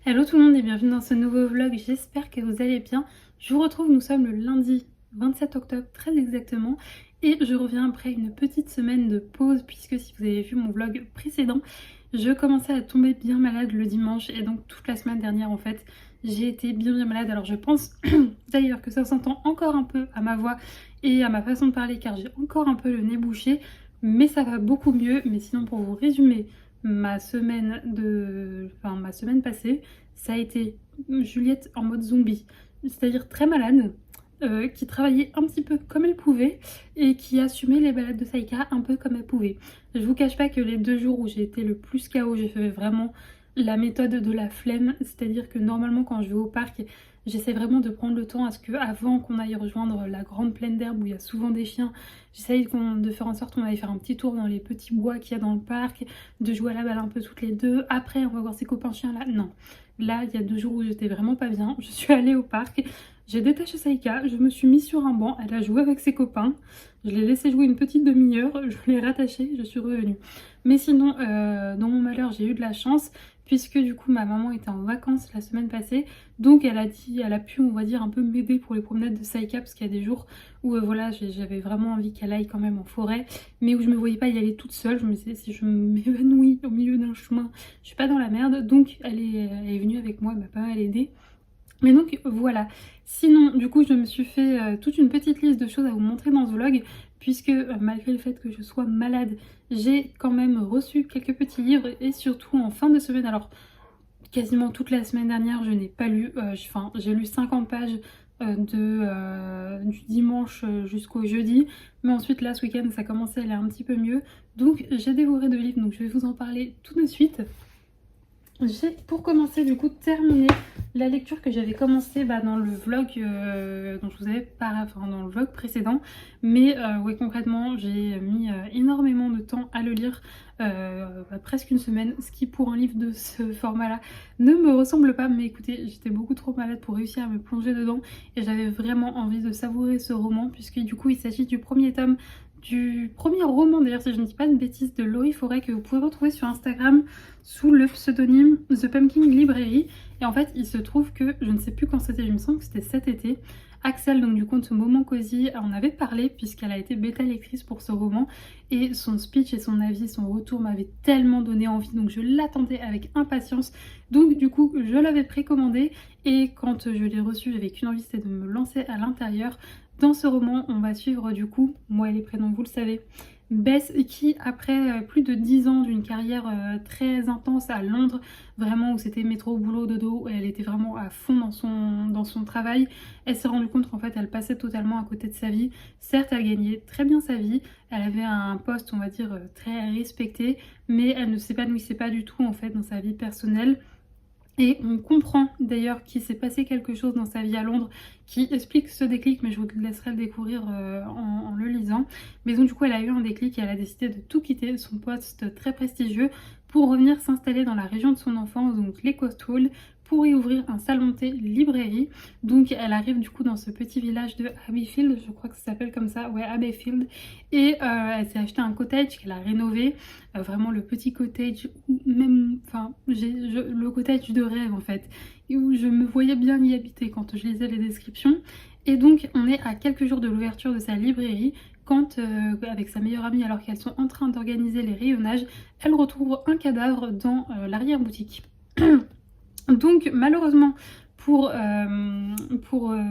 Hello tout le monde et bienvenue dans ce nouveau vlog, j'espère que vous allez bien. Je vous retrouve, nous sommes le lundi 27 octobre très exactement et je reviens après une petite semaine de pause puisque si vous avez vu mon vlog précédent, je commençais à tomber bien malade le dimanche et donc toute la semaine dernière en fait j'ai été bien malade. Alors je pense d'ailleurs que ça s'entend encore un peu à ma voix et à ma façon de parler car j'ai encore un peu le nez bouché, mais ça va beaucoup mieux. Mais sinon pour vous résumer ma semaine passée, ça a été Juliette en mode zombie, c'est-à-dire très malade, qui travaillait un petit peu comme elle pouvait et qui assumait les balades de Saïka un peu comme elle pouvait. Je vous cache pas que les 2 jours où j'ai été le plus KO, j'ai fait vraiment la méthode de la flemme, c'est-à-dire que normalement quand je vais au parc, j'essaie vraiment de prendre le temps à ce que avant qu'on aille rejoindre la grande plaine d'herbe où il y a souvent des chiens, j'essaye de faire en sorte qu'on aille faire un petit tour dans les petits bois qu'il y a dans le parc, de jouer à la balle un peu toutes les deux. Après on va voir ses copains chiens là. Non, là il y a 2 jours où j'étais vraiment pas bien, je suis allée au parc, j'ai détaché Saïka, je me suis mise sur un banc, elle a joué avec ses copains, je l'ai laissé jouer une petite demi-heure, je l'ai rattachée, je suis revenue. Mais sinon, dans mon malheur, j'ai eu de la chance puisque du coup ma maman était en vacances la semaine passée, donc elle a pu on va dire un peu m'aider pour les promenades de Saïka parce qu'il y a des jours où voilà j'avais vraiment envie qu'elle aille quand même en forêt, mais où je me voyais pas y aller toute seule. Je me disais si je m'évanouis au milieu d'un chemin, je suis pas dans la merde, donc elle est venue avec moi, elle m'a pas mal aidée. Mais donc voilà, sinon du coup je me suis fait toute une petite liste de choses à vous montrer dans ce vlog puisque malgré le fait que je sois malade, j'ai quand même reçu quelques petits livres et surtout en fin de semaine, alors quasiment toute la semaine dernière je n'ai pas lu, j'ai lu 50 pages du dimanche jusqu'au jeudi, mais ensuite là ce week-end ça commençait à aller un petit peu mieux, donc j'ai dévoré 2 livres, donc je vais vous en parler tout de suite. J'ai pour commencer du coup terminé la lecture que j'avais commencé dans le vlog dont je vous avais parlé, dans le vlog précédent, mais oui concrètement j'ai mis énormément de temps à le lire, presque une semaine, ce qui pour un livre de ce format là ne me ressemble pas, mais écoutez j'étais beaucoup trop malade pour réussir à me plonger dedans et j'avais vraiment envie de savourer ce roman puisque du coup il s'agit du premier tome du premier roman d'ailleurs si je ne dis pas de bêtises de Laurie Forêt que vous pouvez retrouver sur Instagram sous le pseudonyme The Pumpkin Library. Et en fait il se trouve que je ne sais plus quand c'était, il me semble que c'était cet été, Axel donc du compte Moment Cosy en avait parlé puisqu'elle a été bêta lectrice pour ce roman et son speech et son avis, son retour m'avait tellement donné envie, donc je l'attendais avec impatience, donc du coup je l'avais précommandé et quand je l'ai reçu j'avais qu'une envie, c'était de me lancer à l'intérieur. Dans ce roman, on va suivre du coup, moi et les prénoms vous le savez, Bess qui après plus de 10 ans d'une carrière très intense à Londres, vraiment où c'était métro, boulot, dodo, et elle était vraiment à fond dans son travail, elle s'est rendue compte qu'en fait elle passait totalement à côté de sa vie. Certes elle gagnait très bien sa vie, elle avait un poste on va dire très respecté, mais elle ne s'épanouissait pas du tout en fait dans sa vie personnelle. Et on comprend d'ailleurs qu'il s'est passé quelque chose dans sa vie à Londres qui explique ce déclic, mais je vous laisserai le découvrir en le lisant. Mais donc du coup elle a eu un déclic et elle a décidé de tout quitter, son poste très prestigieux, pour revenir s'installer dans la région de son enfance, donc les Cotswolds, pour y ouvrir un salon de thé librairie. Donc elle arrive du coup dans ce petit village de Abbeyfield, je crois que ça s'appelle comme ça, ouais Abbeyfield, et elle s'est acheté un cottage qu'elle a rénové, vraiment le petit cottage, même, le cottage de rêve en fait, et où je me voyais bien y habiter quand je lisais les descriptions. Et donc on est à quelques jours de l'ouverture de sa librairie quand avec sa meilleure amie, alors qu'elles sont en train d'organiser les rayonnages, elle retrouve un cadavre dans l'arrière-boutique. Donc malheureusement pour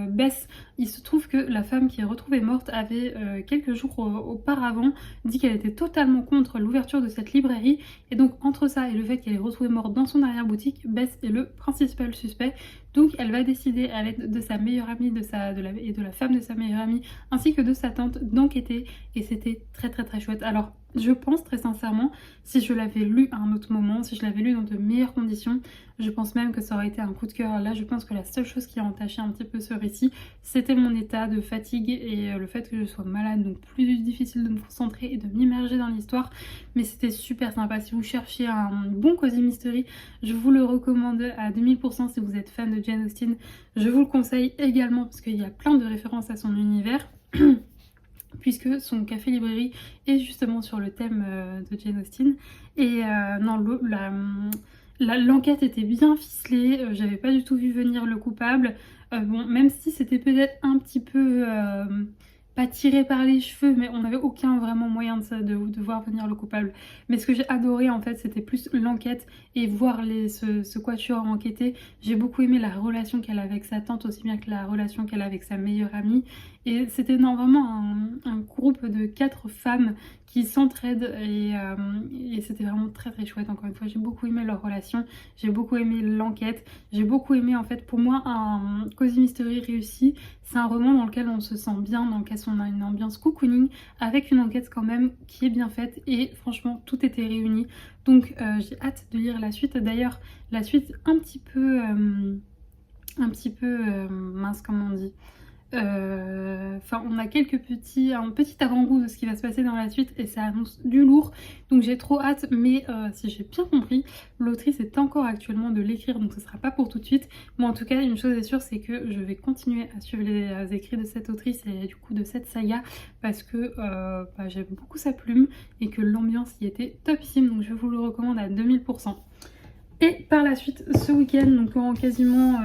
Bess, il se trouve que la femme qui est retrouvée morte avait quelques jours auparavant dit qu'elle était totalement contre l'ouverture de cette librairie, et donc entre ça et le fait qu'elle est retrouvée morte dans son arrière-boutique, Bess est le principal suspect. Donc elle va décider à l'aide de sa meilleure amie et de la femme de sa meilleure amie ainsi que de sa tante d'enquêter, et c'était très très très chouette. Alors je pense très sincèrement, si je l'avais lu à un autre moment, si je l'avais lu dans de meilleures conditions, je pense même que ça aurait été un coup de cœur. Là je pense que la seule chose qui a entaché un petit peu ce récit, c'était mon état de fatigue et le fait que je sois malade, donc plus difficile de me concentrer et de m'immerger dans l'histoire. Mais c'était super sympa. Si vous cherchiez un bon Cozy Mystery, je vous le recommande à 2000%. Si vous êtes fan de Jane Austen, je vous le conseille également parce qu'il y a plein de références à son univers. Puisque son café librairie est justement sur le thème de Jane Austen. Et non, l'enquête était bien ficelée, j'avais pas du tout vu venir le coupable. Bon, même si c'était peut-être un petit peu pas tiré par les cheveux, mais on n'avait aucun vraiment moyen de voir venir le coupable. Mais ce que j'ai adoré en fait, c'était plus l'enquête et voir ce quatuor enquêter. J'ai beaucoup aimé la relation qu'elle a avec sa tante, aussi bien que la relation qu'elle a avec sa meilleure amie. Et c'était vraiment un groupe de 4 femmes qui s'entraident et c'était vraiment très très chouette. Encore une fois, j'ai beaucoup aimé leur relation, j'ai beaucoup aimé l'enquête, j'ai beaucoup aimé en fait, pour moi, un Cozy Mystery réussi. C'est un roman dans lequel on se sent bien, dans lequel on a une ambiance cocooning, avec une enquête quand même qui est bien faite et franchement tout était réuni. Donc j'ai hâte de lire la suite. D'ailleurs la suite un petit peu mince, comment on dit, enfin on a un petit avant-goût de ce qui va se passer dans la suite et ça annonce du lourd, donc j'ai trop hâte. Mais si j'ai bien compris, l'autrice est encore actuellement de l'écrire, donc ce sera pas pour tout de suite. Mais en tout cas une chose est sûre, c'est que je vais continuer à suivre les écrits de cette autrice et du coup de cette saga, parce que j'aime beaucoup sa plume et que l'ambiance y était topissime, donc je vous le recommande à 2000%. Et par la suite, ce week-end, donc en quasiment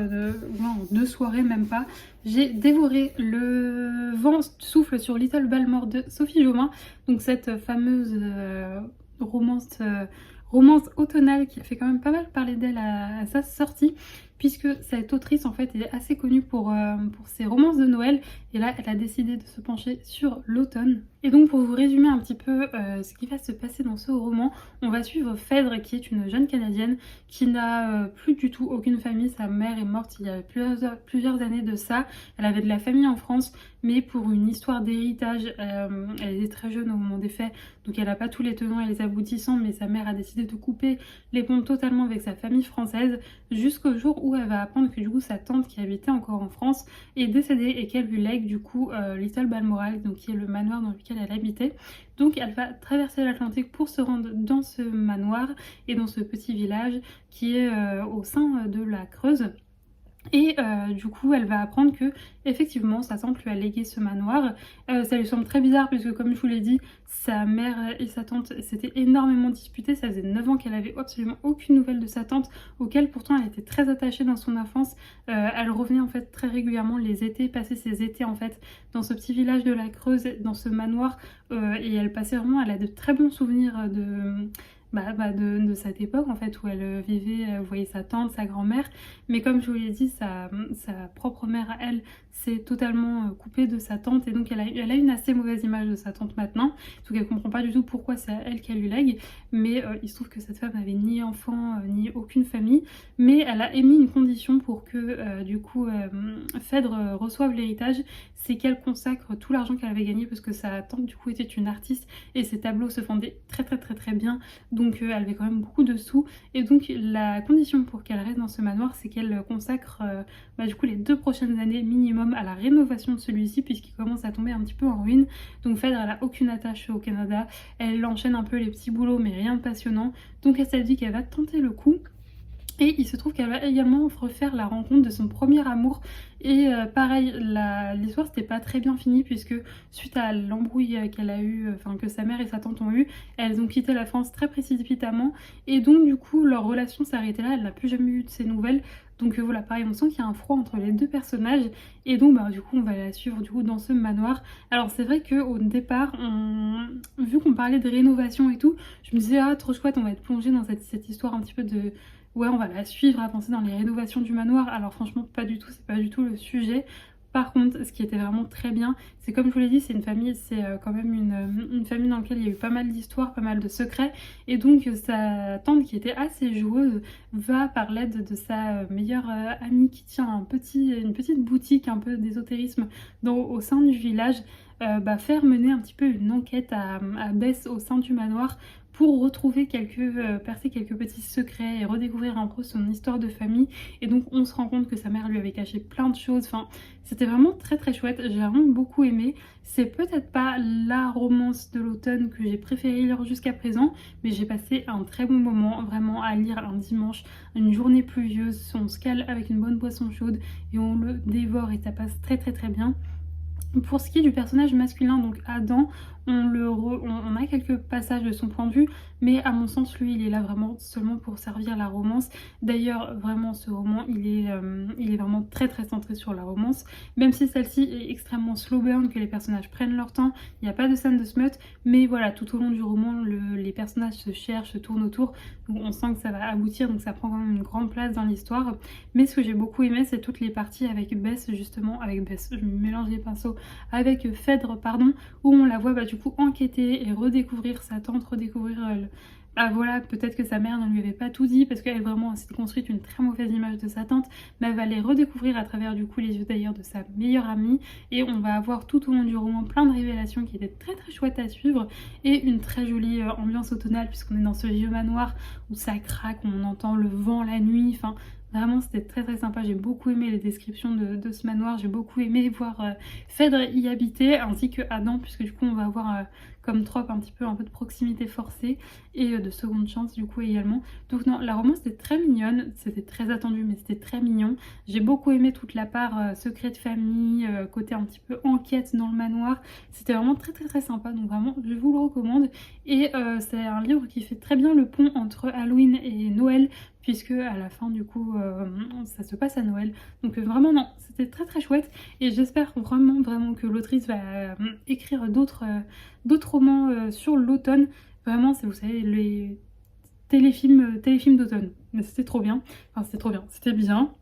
2 soirées, même pas, j'ai dévoré Le vent souffle sur Little Balmore de Sophie Jomain. Donc cette fameuse romance automnale qui a fait quand même pas mal parler d'elle à sa sortie, puisque cette autrice en fait est assez connue pour ses romances de Noël, et là elle a décidé de se pencher sur l'automne. Et donc pour vous résumer un petit peu ce qui va se passer dans ce roman, on va suivre Phèdre, qui est une jeune Canadienne qui n'a plus du tout aucune famille. Sa mère est morte il y a plusieurs années de ça. Elle avait de la famille en France, mais pour une histoire d'héritage, elle était très jeune au moment des faits, donc elle n'a pas tous les tenants et les aboutissants, mais sa mère a décidé de couper les ponts totalement avec sa famille française, jusqu'au jour où elle va apprendre que du coup sa tante, qui habitait encore en France, est décédée et qu'elle lui lègue du coup Little Balmoral, donc qui est le manoir dans lequel elle habitait. Donc elle va traverser l'Atlantique pour se rendre dans ce manoir et dans ce petit village qui est au sein de la Creuse. Et du coup elle va apprendre que effectivement sa tante lui a légué ce manoir. Ça lui semble très bizarre puisque, comme je vous l'ai dit, sa mère et sa tante s'étaient énormément disputées. Ça faisait 9 ans qu'elle avait absolument aucune nouvelle de sa tante, auquel pourtant elle était très attachée dans son enfance. Elle revenait en fait très régulièrement les étés, passer ses étés en fait dans ce petit village de la Creuse, dans ce manoir, et elle a de très bons souvenirs de cette époque en fait où elle vivait, vous voyez, sa tante, sa grand-mère. Mais comme je vous l'ai dit, sa propre mère à elle s'est totalement coupée de sa tante, et donc elle a une assez mauvaise image de sa tante maintenant, donc elle comprend pas du tout pourquoi c'est à elle qu'elle lui lègue. Mais il se trouve que cette femme n'avait ni enfant ni aucune famille, mais elle a émis une condition pour que du coup Phèdre reçoive l'héritage, c'est qu'elle consacre tout l'argent qu'elle avait gagné, parce que sa tante du coup était une artiste et ses tableaux se vendaient très bien, donc elle avait quand même beaucoup de sous. Et donc la condition pour qu'elle reste dans ce manoir, c'est qu'elle consacre du coup les 2 prochaines années minimum à la rénovation de celui-ci, puisqu'il commence à tomber un petit peu en ruine. Donc Phèdre, elle a aucune attache au Canada, elle enchaîne un peu les petits boulots mais rien de passionnant, donc elle s'est dit qu'elle va tenter le coup. Et il se trouve qu'elle va également refaire la rencontre de son premier amour. Et pareil, l'histoire c'était pas très bien fini, puisque suite à l'embrouille qu'elle a eu, que sa mère et sa tante ont eu, elles ont quitté la France très précipitamment. Et donc du coup leur relation s'est arrêtée là, elle n'a plus jamais eu de ses nouvelles. Donc voilà, pareil, on sent qu'il y a un froid entre les 2 personnages. Et donc du coup on va la suivre du coup dans ce manoir. Alors c'est vrai qu'au départ, vu qu'on parlait de rénovation et tout, je me disais ah trop chouette, on va être plongé dans cette histoire un petit peu ouais on va la suivre, avancer dans les rénovations du manoir. Alors franchement pas du tout, c'est pas du tout le sujet. Par contre, ce qui était vraiment très bien, c'est comme je vous l'ai dit, c'est une famille, c'est quand même une famille dans laquelle il y a eu pas mal d'histoires, pas mal de secrets. Et donc sa tante qui était assez joueuse va par l'aide de sa meilleure amie qui tient une petite boutique un peu d'ésotérisme au sein du village, faire mener un petit peu une enquête à Bess au sein du manoir pour retrouver percer quelques petits secrets et redécouvrir un peu son histoire de famille. Et donc on se rend compte que sa mère lui avait caché plein de choses. Enfin, c'était vraiment très très chouette, j'ai vraiment beaucoup aimé. C'est peut-être pas la romance de l'automne que j'ai préféré lire jusqu'à présent, mais j'ai passé un très bon moment vraiment à lire un dimanche, une journée pluvieuse, on se cale avec une bonne boisson chaude et on le dévore et ça passe très très très bien. Pour ce qui est du personnage masculin, donc Adam, on a quelques passages de son point de vue, mais à mon sens, lui, il est là vraiment seulement pour servir la romance. D'ailleurs, vraiment, ce roman, il est vraiment très très centré sur la romance, même si celle-ci est extrêmement slow burn, que les personnages prennent leur temps, il n'y a pas de scène de smut, mais voilà, tout au long du roman, les personnages se cherchent, se tournent autour, donc on sent que ça va aboutir, donc ça prend quand même une grande place dans l'histoire. Mais ce que j'ai beaucoup aimé, c'est toutes les parties avec Bess, justement, avec Bess, je me mélange les pinceaux, avec Phèdre, pardon, où on la voit du coup enquêter et redécouvrir sa tante, redécouvrir voilà, peut-être que sa mère ne lui avait pas tout dit parce qu'elle vraiment s'est construite une très mauvaise image de sa tante, mais elle va les redécouvrir à travers du coup les yeux d'ailleurs de sa meilleure amie, et on va avoir tout au long du roman plein de révélations qui étaient très très chouettes à suivre, et une très jolie ambiance automnale puisqu'on est dans ce vieux manoir où ça craque, on entend le vent la nuit, enfin vraiment c'était très très sympa. J'ai beaucoup aimé les descriptions de ce manoir, j'ai beaucoup aimé voir Phèdre y habiter ainsi que Adam, puisque du coup on va avoir comme trope un peu de proximité forcée et de seconde chance du coup également. Donc non, la romance était très mignonne, c'était très attendu mais c'était très mignon. J'ai beaucoup aimé toute la part secret de famille, côté un petit peu enquête dans le manoir. C'était vraiment très très très sympa, donc vraiment je vous le recommande. Et c'est un livre qui fait très bien le pont entre Halloween et Noël, puisque à la fin du coup ça se passe à Noël. Donc vraiment non, c'était très très chouette et j'espère vraiment vraiment que l'autrice va écrire d'autres romans sur l'automne. Vraiment, c'est, vous savez, les téléfilms d'automne. Mais c'était trop bien, enfin c'était trop bien, c'était bien.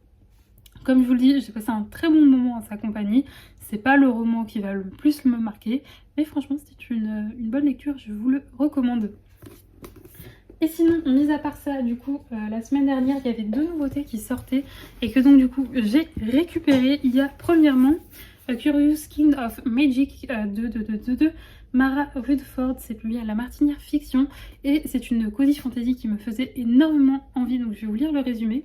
Comme je vous le dis, j'ai passé un très bon moment à sa compagnie. C'est pas le roman qui va le plus me marquer, mais franchement c'était une bonne lecture, je vous le recommande. Et sinon, mis à part ça, du coup, la semaine dernière, il y avait 2 nouveautés qui sortaient et que donc du coup j'ai récupéré. Il y a premièrement A Curious Kind of Magic de Mara Rutherford. C'est publié à La Martinière Fiction et c'est une cozy fantasy qui me faisait énormément envie. Donc je vais vous lire le résumé.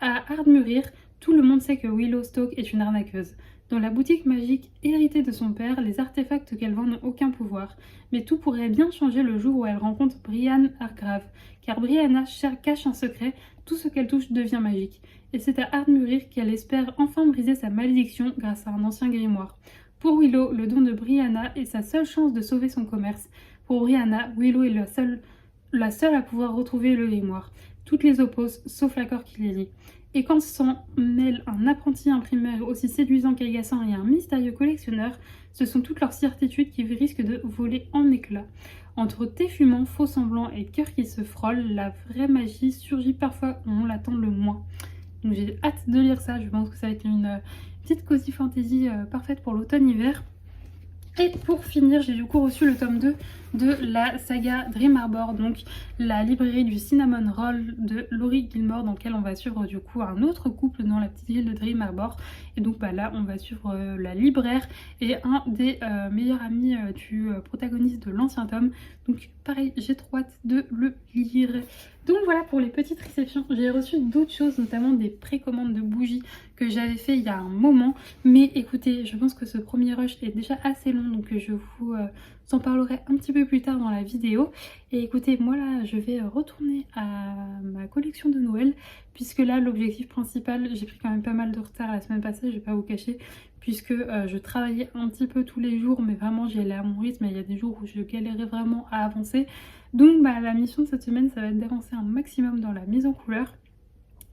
À Ardmurir, tout le monde sait que Willow Stoke est une arnaqueuse. Dans la boutique magique héritée de son père, les artefacts qu'elle vend n'ont aucun pouvoir. Mais tout pourrait bien changer le jour où elle rencontre Brianne Hargrave. Car Brianna cache un secret, tout ce qu'elle touche devient magique. Et c'est à Ardmurir qu'elle espère enfin briser sa malédiction grâce à un ancien grimoire. Pour Willow, le don de Brianna est sa seule chance de sauver son commerce. Pour Brianna, Willow est la seule à pouvoir retrouver le grimoire. Toutes les opposent, sauf l'accord qui les lie. Et quand s'en mêle un apprenti imprimeur aussi séduisant qu'agaçant et un mystérieux collectionneur, ce sont toutes leurs certitudes qui risquent de voler en éclats. Entre thé fumant, faux semblants et cœurs qui se frôlent, la vraie magie surgit parfois où on l'attend le moins. Donc j'ai hâte de lire ça, je pense que ça va être une petite cozy fantasy parfaite pour l'automne-hiver. Et pour finir, j'ai du coup reçu le tome 2 de la saga Dream Harbor, donc la librairie du Cinnamon Roll de Laurie Gilmore, dans laquelle on va suivre du coup un autre couple dans la petite ville de Dream Harbor. Et donc là on va suivre la libraire et un des meilleurs amis du protagoniste de l'ancien tome. Donc pareil, j'ai trop hâte de le lire. Donc voilà pour les petites réceptions. J'ai reçu d'autres choses, notamment des précommandes de bougies que j'avais fait il y a un moment. Mais écoutez, je pense que ce premier rush est déjà assez long, donc je vous en parlerai un petit peu plus tard dans la vidéo. Et écoutez, moi là, je vais retourner à ma collection de Noël, puisque là, l'objectif principal, j'ai pris quand même pas mal de retard la semaine passée, je vais pas vous cacher, puisque je travaillais un petit peu tous les jours, mais vraiment j'y allais à mon rythme, et il y a des jours où je galérais vraiment à avancer. Donc la mission de cette semaine, ça va être d'avancer un maximum dans la mise en couleur.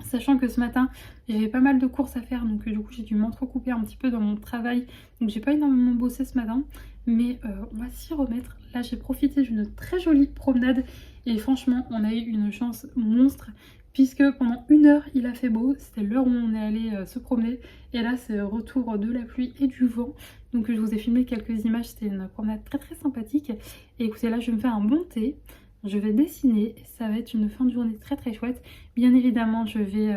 Sachant que ce matin j'avais pas mal de courses à faire, donc du coup j'ai dû m'entrecouper un petit peu dans mon travail, donc j'ai pas énormément bossé ce matin, mais on va s'y remettre. Là j'ai profité d'une très jolie promenade et franchement on a eu une chance monstre, puisque pendant 1 heure il a fait beau, c'était l'heure où on est allé se promener, et là c'est retour de la pluie et du vent. Donc je vous ai filmé quelques images, c'était une promenade très très sympathique. Et écoutez, là je vais me faire un bon thé, je vais dessiner, ça va être une fin de journée très très chouette. Bien évidemment je vais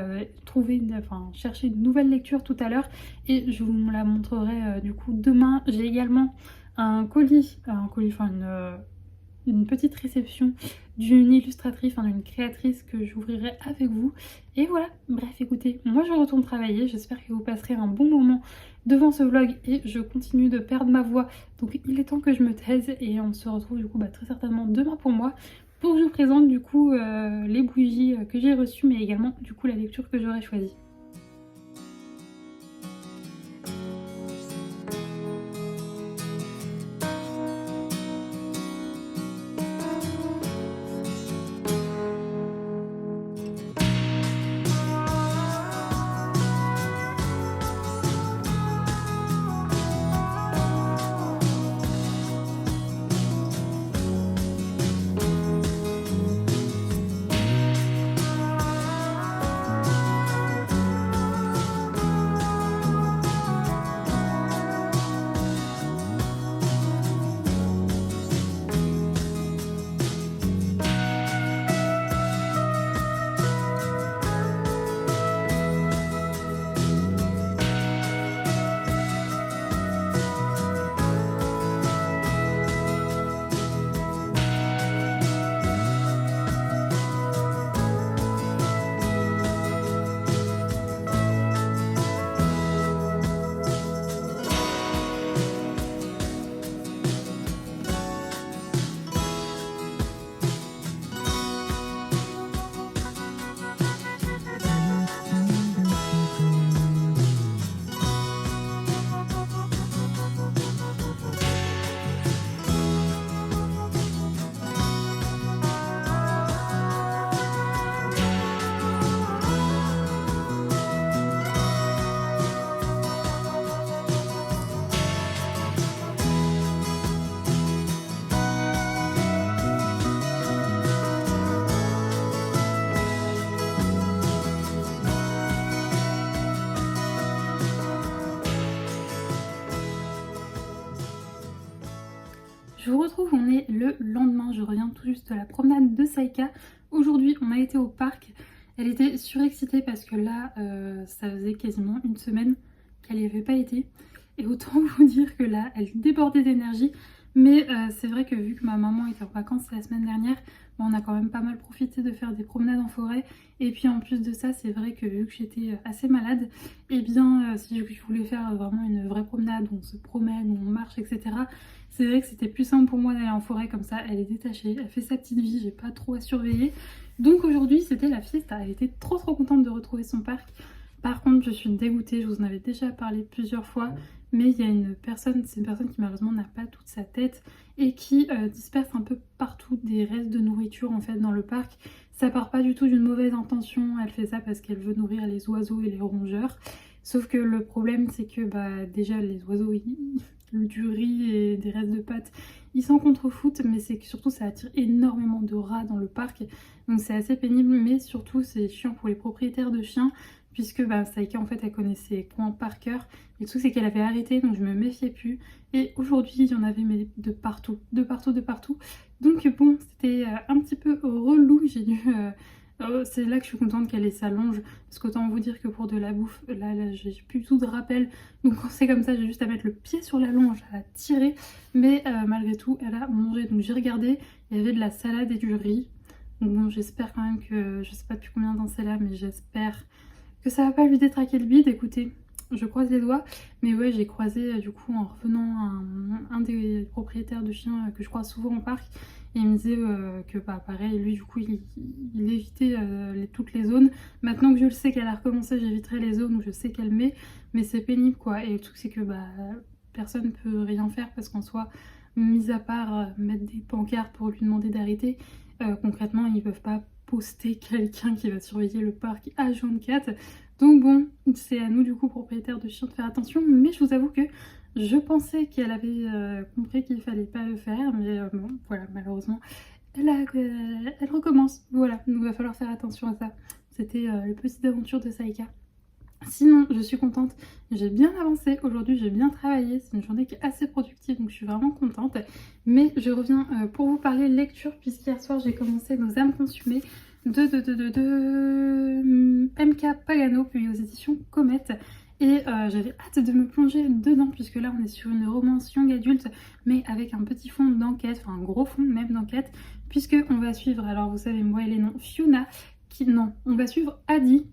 chercher une nouvelle lecture tout à l'heure, et je vous la montrerai du coup demain. J'ai également un colis, une petite réception d'une illustratrice, d'une créatrice que j'ouvrirai avec vous. Et voilà, bref, écoutez, moi je retourne travailler, j'espère que vous passerez un bon moment devant ce vlog, et je continue de perdre ma voix, donc il est temps que je me taise, et on se retrouve du coup très certainement demain pour moi, pour que je vous présente du coup les bougies que j'ai reçues, mais également du coup la lecture que j'aurais choisie. Je vous retrouve, on est le lendemain, je reviens tout juste de la promenade de Saïka. Aujourd'hui on a été au parc, elle était surexcitée parce que là ça faisait quasiment une semaine qu'elle n'y avait pas été. Et autant vous dire que là elle débordait d'énergie. Mais c'est vrai que vu que ma maman était en vacances la semaine dernière, on a quand même pas mal profité de faire des promenades en forêt. Et puis en plus de ça, c'est vrai que vu que j'étais assez malade, et bien si je voulais faire vraiment une vraie promenade où on se promène, où on marche, etc., c'est vrai que c'était plus simple pour moi d'aller en forêt comme ça. Elle est détachée, elle fait sa petite vie, j'ai pas trop à surveiller. Donc aujourd'hui c'était la fiesta, elle était trop contente de retrouver son parc. Par contre je suis dégoûtée, je vous en avais déjà parlé plusieurs fois, mais il y a c'est une personne qui malheureusement n'a pas toute sa tête et qui disperse un peu partout des restes de nourriture en fait dans le parc. Ça part pas du tout d'une mauvaise intention, elle fait ça parce qu'elle veut nourrir les oiseaux et les rongeurs. Sauf que le problème c'est que déjà les oiseaux du riz et des restes de pâtes ils s'en contrefoutent, mais c'est que surtout ça attire énormément de rats dans le parc, donc c'est assez pénible. Mais surtout c'est chiant pour les propriétaires de chiens, puisque Saïka en fait elle connaissait ses coins par cœur, et le truc c'est qu'elle avait arrêté, donc je me méfiais plus. Et aujourd'hui il y en avait mais de partout, de partout, de partout. Donc bon, c'était un petit peu relou, j'ai dû... c'est là que je suis contente qu'elle ait sa longe, parce qu'autant vous dire que pour de la bouffe, là j'ai plus du tout de rappel. Donc quand c'est comme ça, j'ai juste à mettre le pied sur la longe, à la tirer. Mais malgré tout, elle a mangé. Donc j'ai regardé, il y avait de la salade et du riz. Donc bon, j'espère quand même que, je sais pas depuis combien de temps c'est là, mais j'espère que ça va pas lui détraquer le bide. Écoutez, je croise les doigts. Mais ouais, j'ai croisé du coup en revenant un des propriétaires de chiens que je croise souvent au parc. Et il me disait que pareil, lui du coup il évitait toutes les zones. Maintenant que je le sais qu'elle a recommencé, j'éviterai les zones où je sais qu'elle met. Mais c'est pénible quoi. Et le truc c'est que personne ne peut rien faire, parce qu'en soi, mis à part mettre des pancartes pour lui demander d'arrêter, concrètement ils peuvent pas poster quelqu'un qui va surveiller le parc H24. Donc bon, c'est à nous du coup propriétaires de chiens de faire attention. Mais je vous avoue que je pensais qu'elle avait compris qu'il fallait pas le faire, mais bon voilà, malheureusement elle recommence, voilà, donc il va falloir faire attention à ça. C'était les petites aventures de Saïka. Sinon, je suis contente, j'ai bien avancé aujourd'hui, j'ai bien travaillé, c'est une journée qui est assez productive donc je suis vraiment contente. Mais je reviens pour vous parler lecture puisqu'hier soir j'ai commencé Nos âmes consumées de MK Pagano, publié aux éditions Comet. Et j'avais hâte de me plonger dedans puisque là on est sur une romance young adulte mais avec un petit fond d'enquête, enfin un gros fond même d'enquête, puisque on va suivre, alors vous savez moi et les noms, Fiona, on va suivre Adi.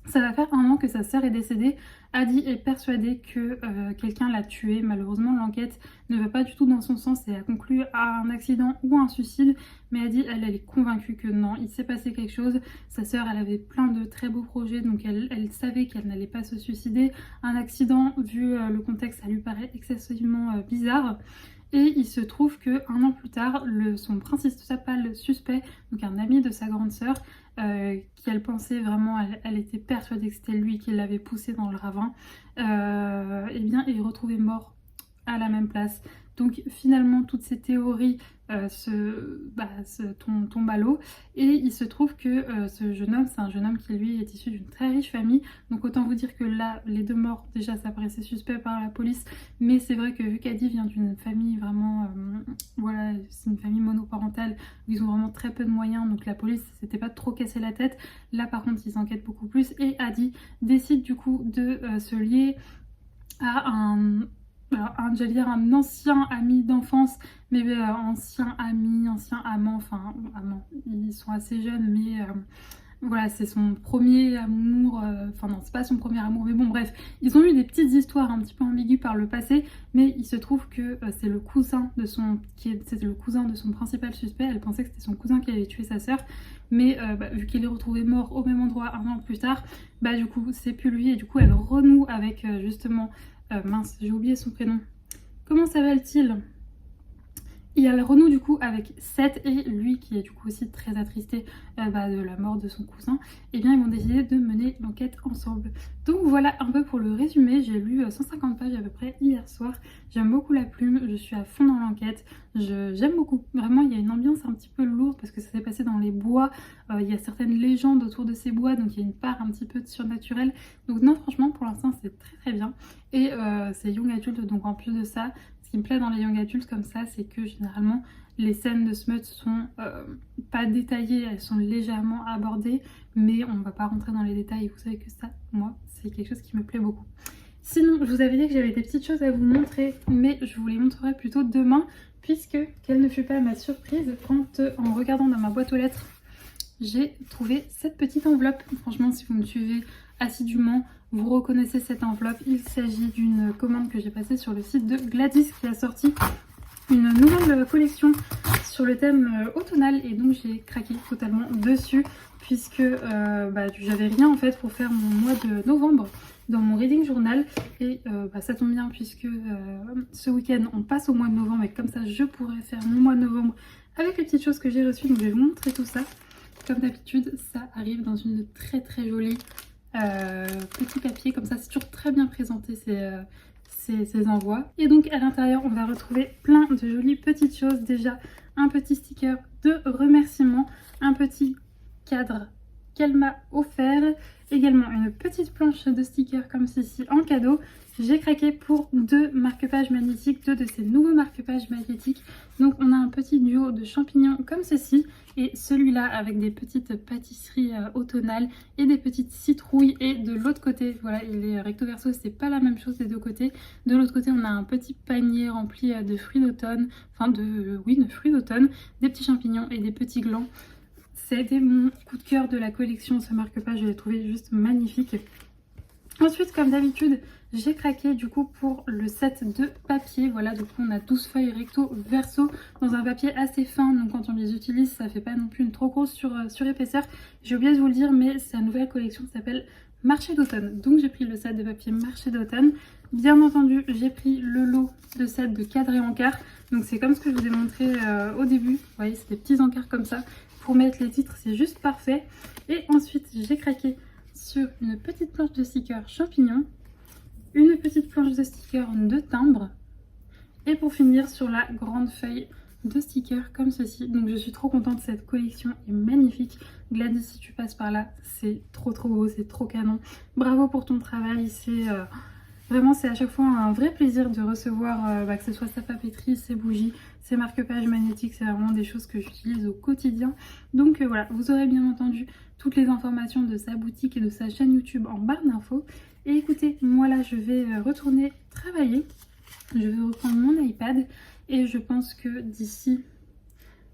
Ça va faire un an que sa sœur est décédée. Adi est persuadée que quelqu'un l'a tuée. Malheureusement, l'enquête ne va pas du tout dans son sens et a conclu à un accident ou à un suicide. Mais Adi, elle est convaincue que non, il s'est passé quelque chose. Sa sœur, elle avait plein de très beaux projets, donc elle savait qu'elle n'allait pas se suicider. Un accident, vu le contexte, ça lui paraît excessivement bizarre. Et il se trouve que un an plus tard, son principal suspect, donc un ami de sa grande sœur, qui elle pensait vraiment, elle était persuadée que c'était lui qui l'avait poussée dans le ravin, et bien il est retrouvé mort à la même place. Donc finalement toutes ces théories tombent à l'eau et il se trouve que ce jeune homme, c'est un jeune homme qui lui est issu d'une très riche famille. Donc autant vous dire que là, les deux morts, déjà ça paraissait suspect par la police, mais c'est vrai que vu qu'Adi vient d'une famille vraiment, voilà, c'est une famille monoparentale où ils ont vraiment très peu de moyens, donc la police s'était pas trop cassé la tête. Là par contre ils enquêtent beaucoup plus et Adi décide du coup de se lier à j'allais dire un ancien ami d'enfance, mais ancien ami, ancien amant, enfin amant, ils sont assez jeunes, mais voilà, c'est son premier amour, enfin non, c'est pas son premier amour, mais bon bref, ils ont eu des petites histoires un petit peu ambiguës par le passé, mais il se trouve que c'est le cousin de c'était le cousin de son principal suspect. Elle pensait que c'était son cousin qui avait tué sa sœur, mais vu qu'il est retrouvé mort au même endroit un an plus tard, du coup c'est plus lui, et du coup elle renoue avec justement, mince, j'ai oublié son prénom, comment s'appelle-t-il? Et elle renoue du coup avec Seth, et lui qui est du coup aussi très attristé de la mort de son cousin, et bien ils vont décider de mener l'enquête ensemble. Donc voilà un peu pour le résumé. J'ai lu 150 pages à peu près hier soir, j'aime beaucoup la plume, je suis à fond dans l'enquête, j'aime beaucoup, vraiment il y a une ambiance un petit peu lourde parce que ça s'est passé dans les bois, il y a certaines légendes autour de ces bois, donc il y a une part un petit peu de surnaturel, donc non franchement pour l'instant c'est très très bien, et c'est young adulte, donc en plus de ça, ce qui me plaît dans les young adultes comme ça, c'est que généralement les scènes de smut sont pas détaillées, elles sont légèrement abordées, mais on va pas rentrer dans les détails, et vous savez que ça, moi, c'est quelque chose qui me plaît beaucoup. Sinon, je vous avais dit que j'avais des petites choses à vous montrer, mais je vous les montrerai plutôt demain, puisque quelle ne fut pas ma surprise quand, en regardant dans ma boîte aux lettres, j'ai trouvé cette petite enveloppe. Franchement, si vous me suivez assidûment, vous reconnaissez cette enveloppe. Il s'agit d'une commande que j'ai passée sur le site de Gladys qui a sorti une nouvelle collection sur le thème automnal, et donc j'ai craqué totalement dessus puisque j'avais rien en fait pour faire mon mois de novembre dans mon reading journal, et ça tombe bien puisque ce week-end on passe au mois de novembre, et comme ça je pourrais faire mon mois de novembre avec les petites choses que j'ai reçues. Donc je vais vous montrer tout ça. Comme d'habitude, ça arrive dans une très très jolie petit papier, comme ça c'est toujours très bien présenté ces envois. Et donc à l'intérieur on va retrouver plein de jolies petites choses. Déjà un petit sticker de remerciement, un petit cadre qu'elle m'a offert, également une petite planche de stickers comme ceci en cadeau. J'ai craqué pour deux marque-pages magnétiques, deux de ces nouveaux marque-pages magnétiques. Donc on a un petit duo de champignons comme ceci, et celui-là avec des petites pâtisseries automnales et des petites citrouilles. Et de l'autre côté, voilà, il est recto verso, c'est pas la même chose des deux côtés. De l'autre côté on a un petit panier rempli de fruits d'automne, de fruits d'automne, des petits champignons et des petits glands. C'était mon coup de cœur de la collection, ce marque-page, je l'ai trouvé juste magnifique. Ensuite, comme d'habitude, j'ai craqué du coup pour le set de papier. Voilà, du coup on a 12 feuilles recto verso dans un papier assez fin, donc quand on les utilise ça fait pas non plus une trop grosse surépaisseur. J'ai oublié de vous le dire, mais sa nouvelle collection s'appelle Marché d'automne, donc j'ai pris le set de papier Marché d'automne. Bien entendu j'ai pris le lot de set de cadre et encart, donc c'est comme ce que je vous ai montré au début. Vous voyez, c'est des petits encarts comme ça pour mettre les titres, c'est juste parfait. Et ensuite j'ai craqué sur une petite planche de stickers champignons, une petite planche de stickers de timbre, et pour finir sur la grande feuille de stickers comme ceci. Donc je suis trop contente, cette collection est magnifique. Gladys, si tu passes par là, c'est trop beau, c'est trop canon. Bravo pour ton travail, c'est vraiment, c'est à chaque fois un vrai plaisir de recevoir que ce soit sa papeterie, ses bougies, ses marque-pages magnétiques. C'est vraiment des choses que j'utilise au quotidien. Donc voilà, vous aurez bien entendu toutes les informations de sa boutique et de sa chaîne YouTube en barre d'infos. Et écoutez, moi là je vais retourner travailler. Je vais reprendre mon iPad et je pense que d'ici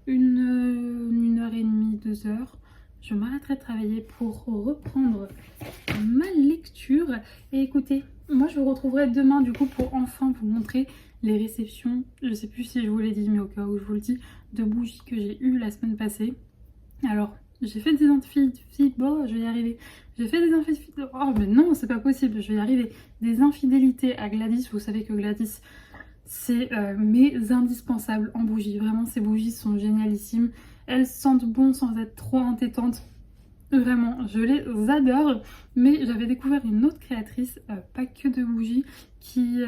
une heure et demie, 2 heures, je m'arrêterai de travailler pour reprendre ma lecture. Et écoutez, moi je vous retrouverai demain du coup pour enfin vous montrer les réceptions, je sais plus si je vous l'ai dit mais au cas où je vous le dis, de bougies que j'ai eues la semaine passée. Alors j'ai fait des infidélités, bon je vais y arriver, j'ai fait des infidélités, oh mais non c'est pas possible, je vais y arriver, des infidélités à Gladys. Vous savez que Gladys c'est mes indispensables en bougie, vraiment ces bougies sont génialissimes, elles sentent bon sans être trop entêtantes. Vraiment, je les adore, mais j'avais découvert une autre créatrice, pas que de bougies, qui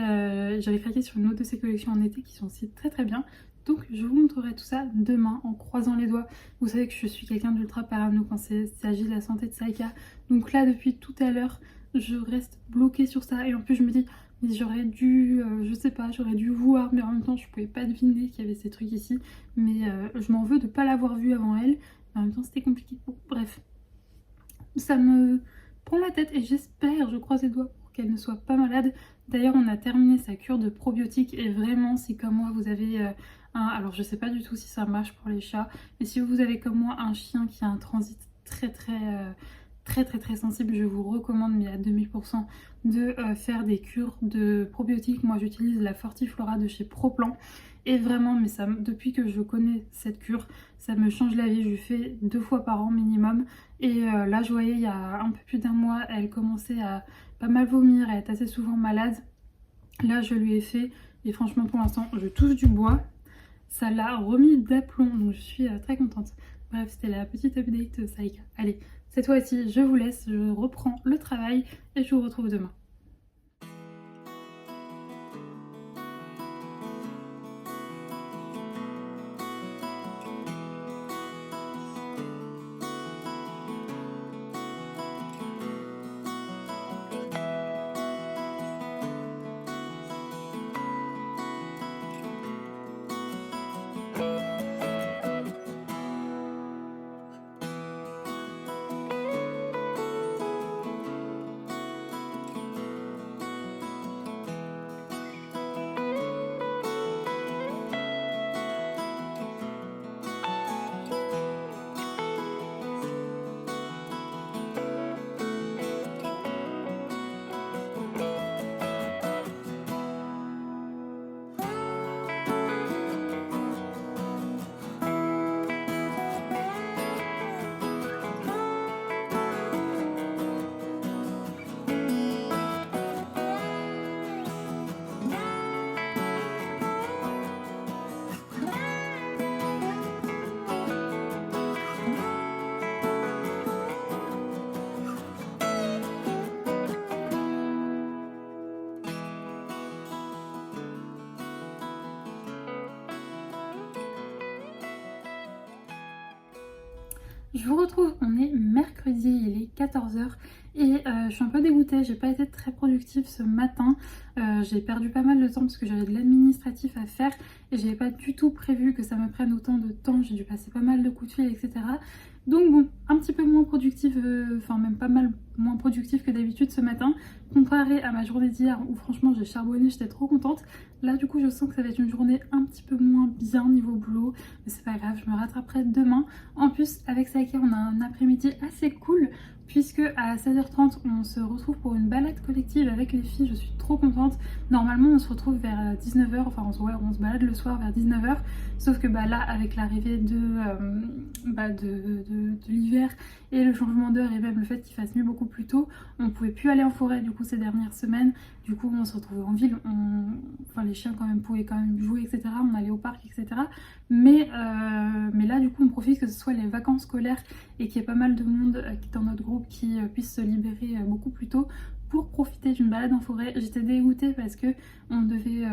j'avais craqué sur une autre de ses collections en été qui sont aussi très bien. Donc je vous montrerai tout ça demain en croisant les doigts. Vous savez que je suis quelqu'un d'ultra parano quand il s'agit de la santé de Saïka. Donc là depuis tout à l'heure, je reste bloquée sur ça et en plus je me dis mais j'aurais dû, je sais pas, j'aurais dû voir, mais en même temps je pouvais pas deviner qu'il y avait ces trucs ici. Mais je m'en veux de pas l'avoir vu avant elle, mais en même temps c'était compliqué. Bon, bref. Ça me prend la tête et j'espère, je croise les doigts pour qu'elle ne soit pas malade. D'ailleurs on a terminé sa cure de probiotiques et vraiment si comme moi vous avez alors je sais pas du tout si ça marche pour les chats, mais si vous avez comme moi un chien qui a un transit très sensible, je vous recommande mais à 2000% de faire des cures de probiotiques. Moi j'utilise la Fortiflora de chez Proplan et vraiment mais ça, depuis que je connais cette cure, ça me change la vie. Je fais 2 fois par an minimum et là je voyais il y a un peu plus d'un mois elle commençait à pas mal vomir, elle est assez souvent malade. Là je lui ai fait et franchement pour l'instant je touche du bois, ça l'a remis d'aplomb donc je suis très contente. Bref, c'était la petite update Saïka. Allez, cette fois-ci je vous laisse, je reprends le travail et je vous retrouve demain. Je vous retrouve, on est mercredi, il est 14 h et je suis un peu dégoûtée, j'ai pas été très productive ce matin. J'ai perdu pas mal de temps parce que j'avais de l'administratif à faire et j'avais pas du tout prévu que ça me prenne autant de temps. J'ai dû passer pas mal de coups de fil, etc. Donc bon, un petit peu moins productive, enfin même pas mal moins productive que d'habitude ce matin, comparé à ma journée d'hier où franchement j'ai charbonné, j'étais trop contente. Là du coup je sens que ça va être une journée un petit peu moins bien niveau boulot, mais c'est pas grave, je me rattraperai demain. En plus avec Saïka on a un après-midi assez cool puisque à 16h30 on se retrouve pour une balade collective avec les filles. Je suis trop contente. Normalement on se retrouve vers 19 h, enfin on se balade le soir vers 19 h, sauf que là avec l'arrivée de l'hiver et le changement d'heure et même le fait qu'il fasse nuit beaucoup plus tôt, on pouvait plus aller en forêt du coup ces dernières semaines. Du coup on se retrouvait en ville, enfin les chiens quand même pouvaient quand même jouer, etc. On allait au parc, etc. Mais là du coup on profite que ce soit les vacances scolaires et qu'il y ait pas mal de monde qui est dans notre groupe qui puisse se libérer beaucoup plus tôt pour profiter d'une balade en forêt. J'étais dégoûtée parce que on devait,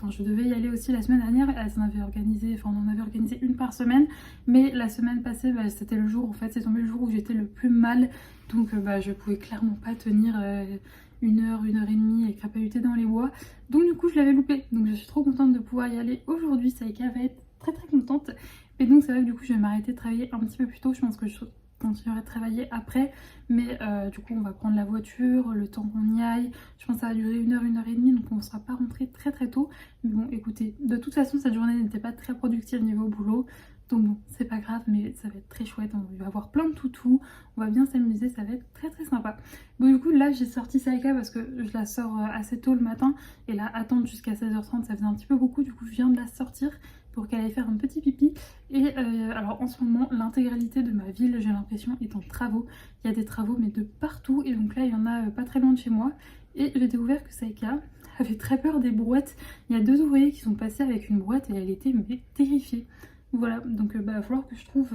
je devais y aller aussi la semaine dernière. On en avait organisé une par semaine, mais la semaine passée, c'était le jour, en fait, c'est tombé le jour où j'étais le plus mal, donc je pouvais clairement pas tenir 1 heure et demie et crapahuter dans les bois. Donc du coup, je l'avais loupé. Donc je suis trop contente de pouvoir y aller aujourd'hui. Saïka va être très très contente. Et donc c'est vrai que du coup, je vais m'arrêter de travailler un petit peu plus tôt. Je pense que je continuerai de travailler après, mais du coup on va prendre la voiture, le temps qu'on y aille, je pense que ça va durer 1 heure, 1 heure et demie, donc on ne sera pas rentré très très tôt. Mais bon, écoutez, de toute façon cette journée n'était pas très productive niveau boulot, donc bon, c'est pas grave, mais ça va être très chouette, on va avoir plein de toutous, on va bien s'amuser, ça va être très très sympa. Bon, du coup là j'ai sorti Saïka parce que je la sors assez tôt le matin, et là attendre jusqu'à 16h30 ça faisait un petit peu beaucoup, du coup je viens de la sortir pour qu'elle aille faire un petit pipi. Et alors en ce moment, l'intégralité de ma ville, j'ai l'impression, est en travaux. Il y a des travaux mais de partout, et donc là il y en a pas très loin de chez moi. Et j'ai découvert que Saïka avait très peur des brouettes. Il y a 2 ouvriers qui sont passés avec une brouette et elle était mais terrifiée. Voilà, donc il va falloir que je trouve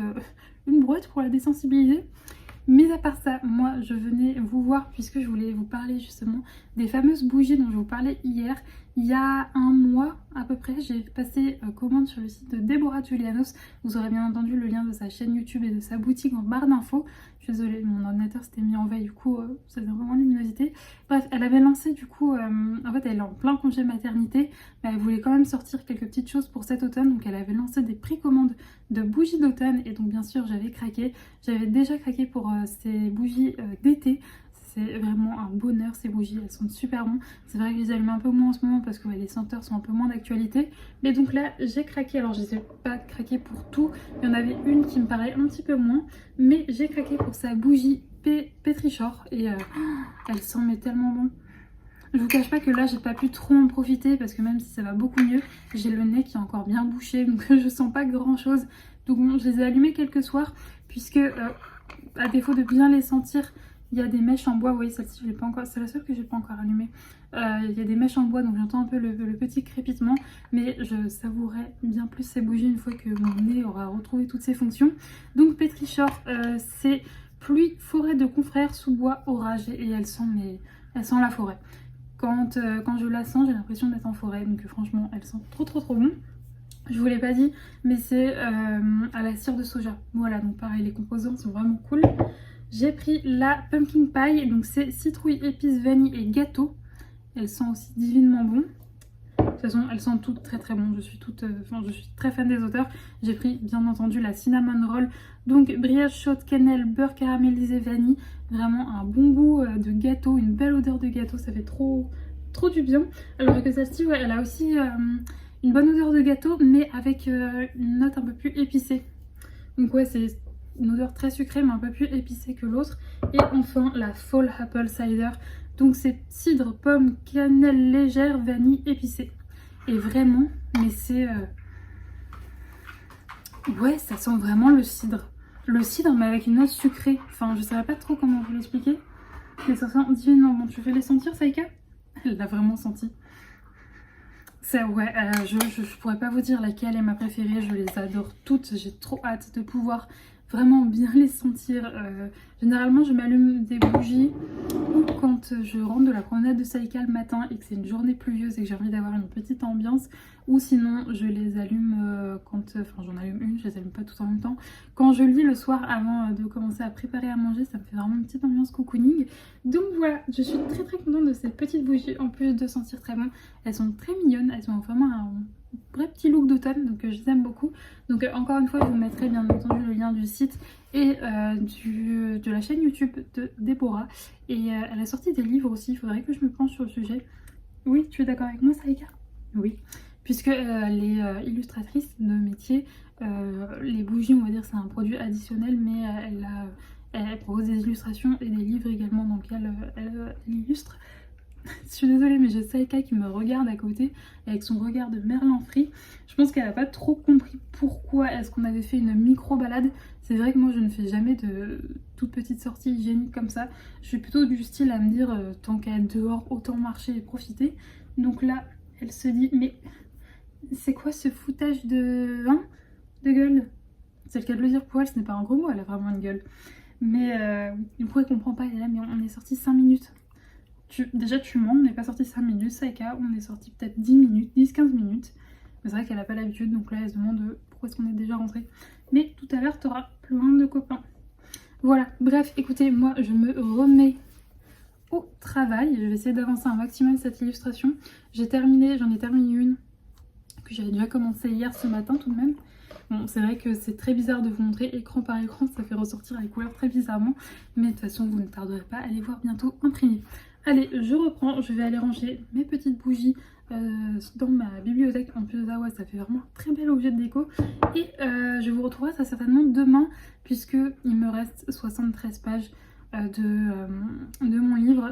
une brouette pour la désensibiliser. Mais à part ça, moi je venais vous voir puisque je voulais vous parler justement des fameuses bougies dont je vous parlais hier. Il y a un mois à peu près, j'ai passé commande sur le site de Deborah Julianos. Vous aurez bien entendu le lien de sa chaîne YouTube et de sa boutique en barre d'infos. Je suis désolée, mon ordinateur s'était mis en veille, du coup ça faisait vraiment luminosité. Bref, elle avait lancé du coup, en fait elle est en plein congé maternité, mais elle voulait quand même sortir quelques petites choses pour cet automne. Donc elle avait lancé des précommandes de bougies d'automne, et donc bien sûr j'avais craqué. J'avais déjà craqué pour ces bougies d'été. C'est vraiment un bonheur ces bougies, elles sont super bonnes. C'est vrai que je les allume un peu moins en ce moment parce que les senteurs sont un peu moins d'actualité. Mais donc là j'ai craqué, alors je ne les ai pas craqué pour tout. Il y en avait une qui me paraît un petit peu moins. Mais j'ai craqué pour sa bougie Pétrichor et elle sent mais tellement bon. Je vous cache pas que là j'ai pas pu trop en profiter parce que même si ça va beaucoup mieux, j'ai le nez qui est encore bien bouché, donc je sens pas grand chose. Donc bon, je les ai allumés quelques soirs puisque à défaut de bien les sentir, il y a des mèches en bois. Vous voyez, celle-ci je l'ai pas encore, c'est la seule que j'ai pas encore allumée. Il y a des mèches en bois, donc j'entends un peu le petit crépitement, mais je savourerai bien plus ces bougies une fois que mon nez aura retrouvé toutes ses fonctions. Donc Pétrichor, c'est pluie, forêt de confrères, sous bois, orage, et elle sent la forêt. Quand je la sens, j'ai l'impression d'être en forêt, donc franchement elle sent trop bon. Je vous l'ai pas dit, mais c'est à la cire de soja. Voilà, donc pareil, les composants sont vraiment cool. J'ai pris la pumpkin pie, donc c'est citrouille, épices, vanille et gâteau. Elle sent aussi divinement bon. De toute façon, elles sentent toutes très bon. Je suis très fan des auteurs. J'ai pris bien entendu la cinnamon roll, donc brioche chaude, cannelle, beurre caramélisé, vanille. Vraiment un bon goût de gâteau, une belle odeur de gâteau, ça fait trop du bien. Alors que celle-ci, ouais, elle a aussi une bonne odeur de gâteau, mais avec une note un peu plus épicée. Donc ouais, c'est une odeur très sucrée, mais un peu plus épicée que l'autre. Et enfin, la Fall Apple Cider. Donc c'est cidre, pomme, cannelle légère, vanille épicée. Et vraiment, mais c'est... Ouais, ça sent vraiment le cidre. Le cidre, mais avec une note sucrée. Enfin, je savais pas trop comment vous l'expliquer. Mais ça sent divinement bon. Tu fais les sentir, Saïka? Elle l'a vraiment senti. Ça, ouais, je pourrais pas vous dire laquelle est ma préférée, je les adore toutes, j'ai trop hâte de pouvoir vraiment bien les sentir. Généralement je m'allume des bougies ou quand je rentre de la promenade de Saïka le matin et que c'est une journée pluvieuse et que j'ai envie d'avoir une petite ambiance, ou sinon je les allume j'en allume une, je les allume pas toutes en même temps. Quand je lis le soir avant de commencer à préparer à manger, ça me fait vraiment une petite ambiance cocooning. Donc voilà, je suis très contente de ces petites bougies, en plus de sentir très bon. Elles sont très mignonnes, elles ont vraiment un vrai petit look d'automne, donc je les aime beaucoup. Donc encore une fois, je vous mettrai bien entendu le lien du site et de la chaîne YouTube de Deborah. Et elle a sorti des livres aussi, il faudrait que je me penche sur le sujet. Oui, tu es d'accord avec moi, Saïka? Oui, puisque elle est illustratrice de métier. Les bougies, on va dire, c'est un produit additionnel, mais elle propose des illustrations et des livres également dans lesquels elle illustre. Je suis désolée, mais j'ai Saïka qui me regarde à côté avec son regard de Merlin Free. Je pense qu'elle n'a pas trop compris pourquoi est-ce qu'on avait fait une micro balade. C'est vrai que moi je ne fais jamais de toute petite sortie hygiénique comme ça. Je suis plutôt du style à me dire tant qu'à être dehors, autant marcher et profiter. Donc là, elle se dit mais c'est quoi ce foutage de gueule? C'est le cas de le dire pour elle, ce n'est pas un gros mot, elle a vraiment une gueule. Mais pourquoi elle comprend pas? Elle est là, mais on est sorti 5 minutes. déjà tu mens, on n'est pas sorti 5 minutes, Saïka, on est sorti peut-être 10 minutes, 10-15 minutes. Mais c'est vrai qu'elle n'a pas l'habitude, donc là elle se demande pourquoi est-ce qu'on est déjà rentré. Mais tout à l'heure tu auras plein de copains. Voilà, bref, écoutez, moi je me remets au travail. Je vais essayer d'avancer un maximum cette illustration. J'en ai terminé une que j'avais déjà commencé hier ce matin tout de même. Bon, c'est vrai que c'est très bizarre de vous montrer écran par écran, ça fait ressortir les couleurs très bizarrement, mais de toute façon vous ne tarderez pas à les voir bientôt imprimées. Allez, je reprends, je vais aller ranger mes petites bougies dans ma bibliothèque. En plus de ça, ouais, ça fait vraiment un très bel objet de déco. Et je vous retrouverai ça certainement demain, puisque il me reste 73 pages de mon livre.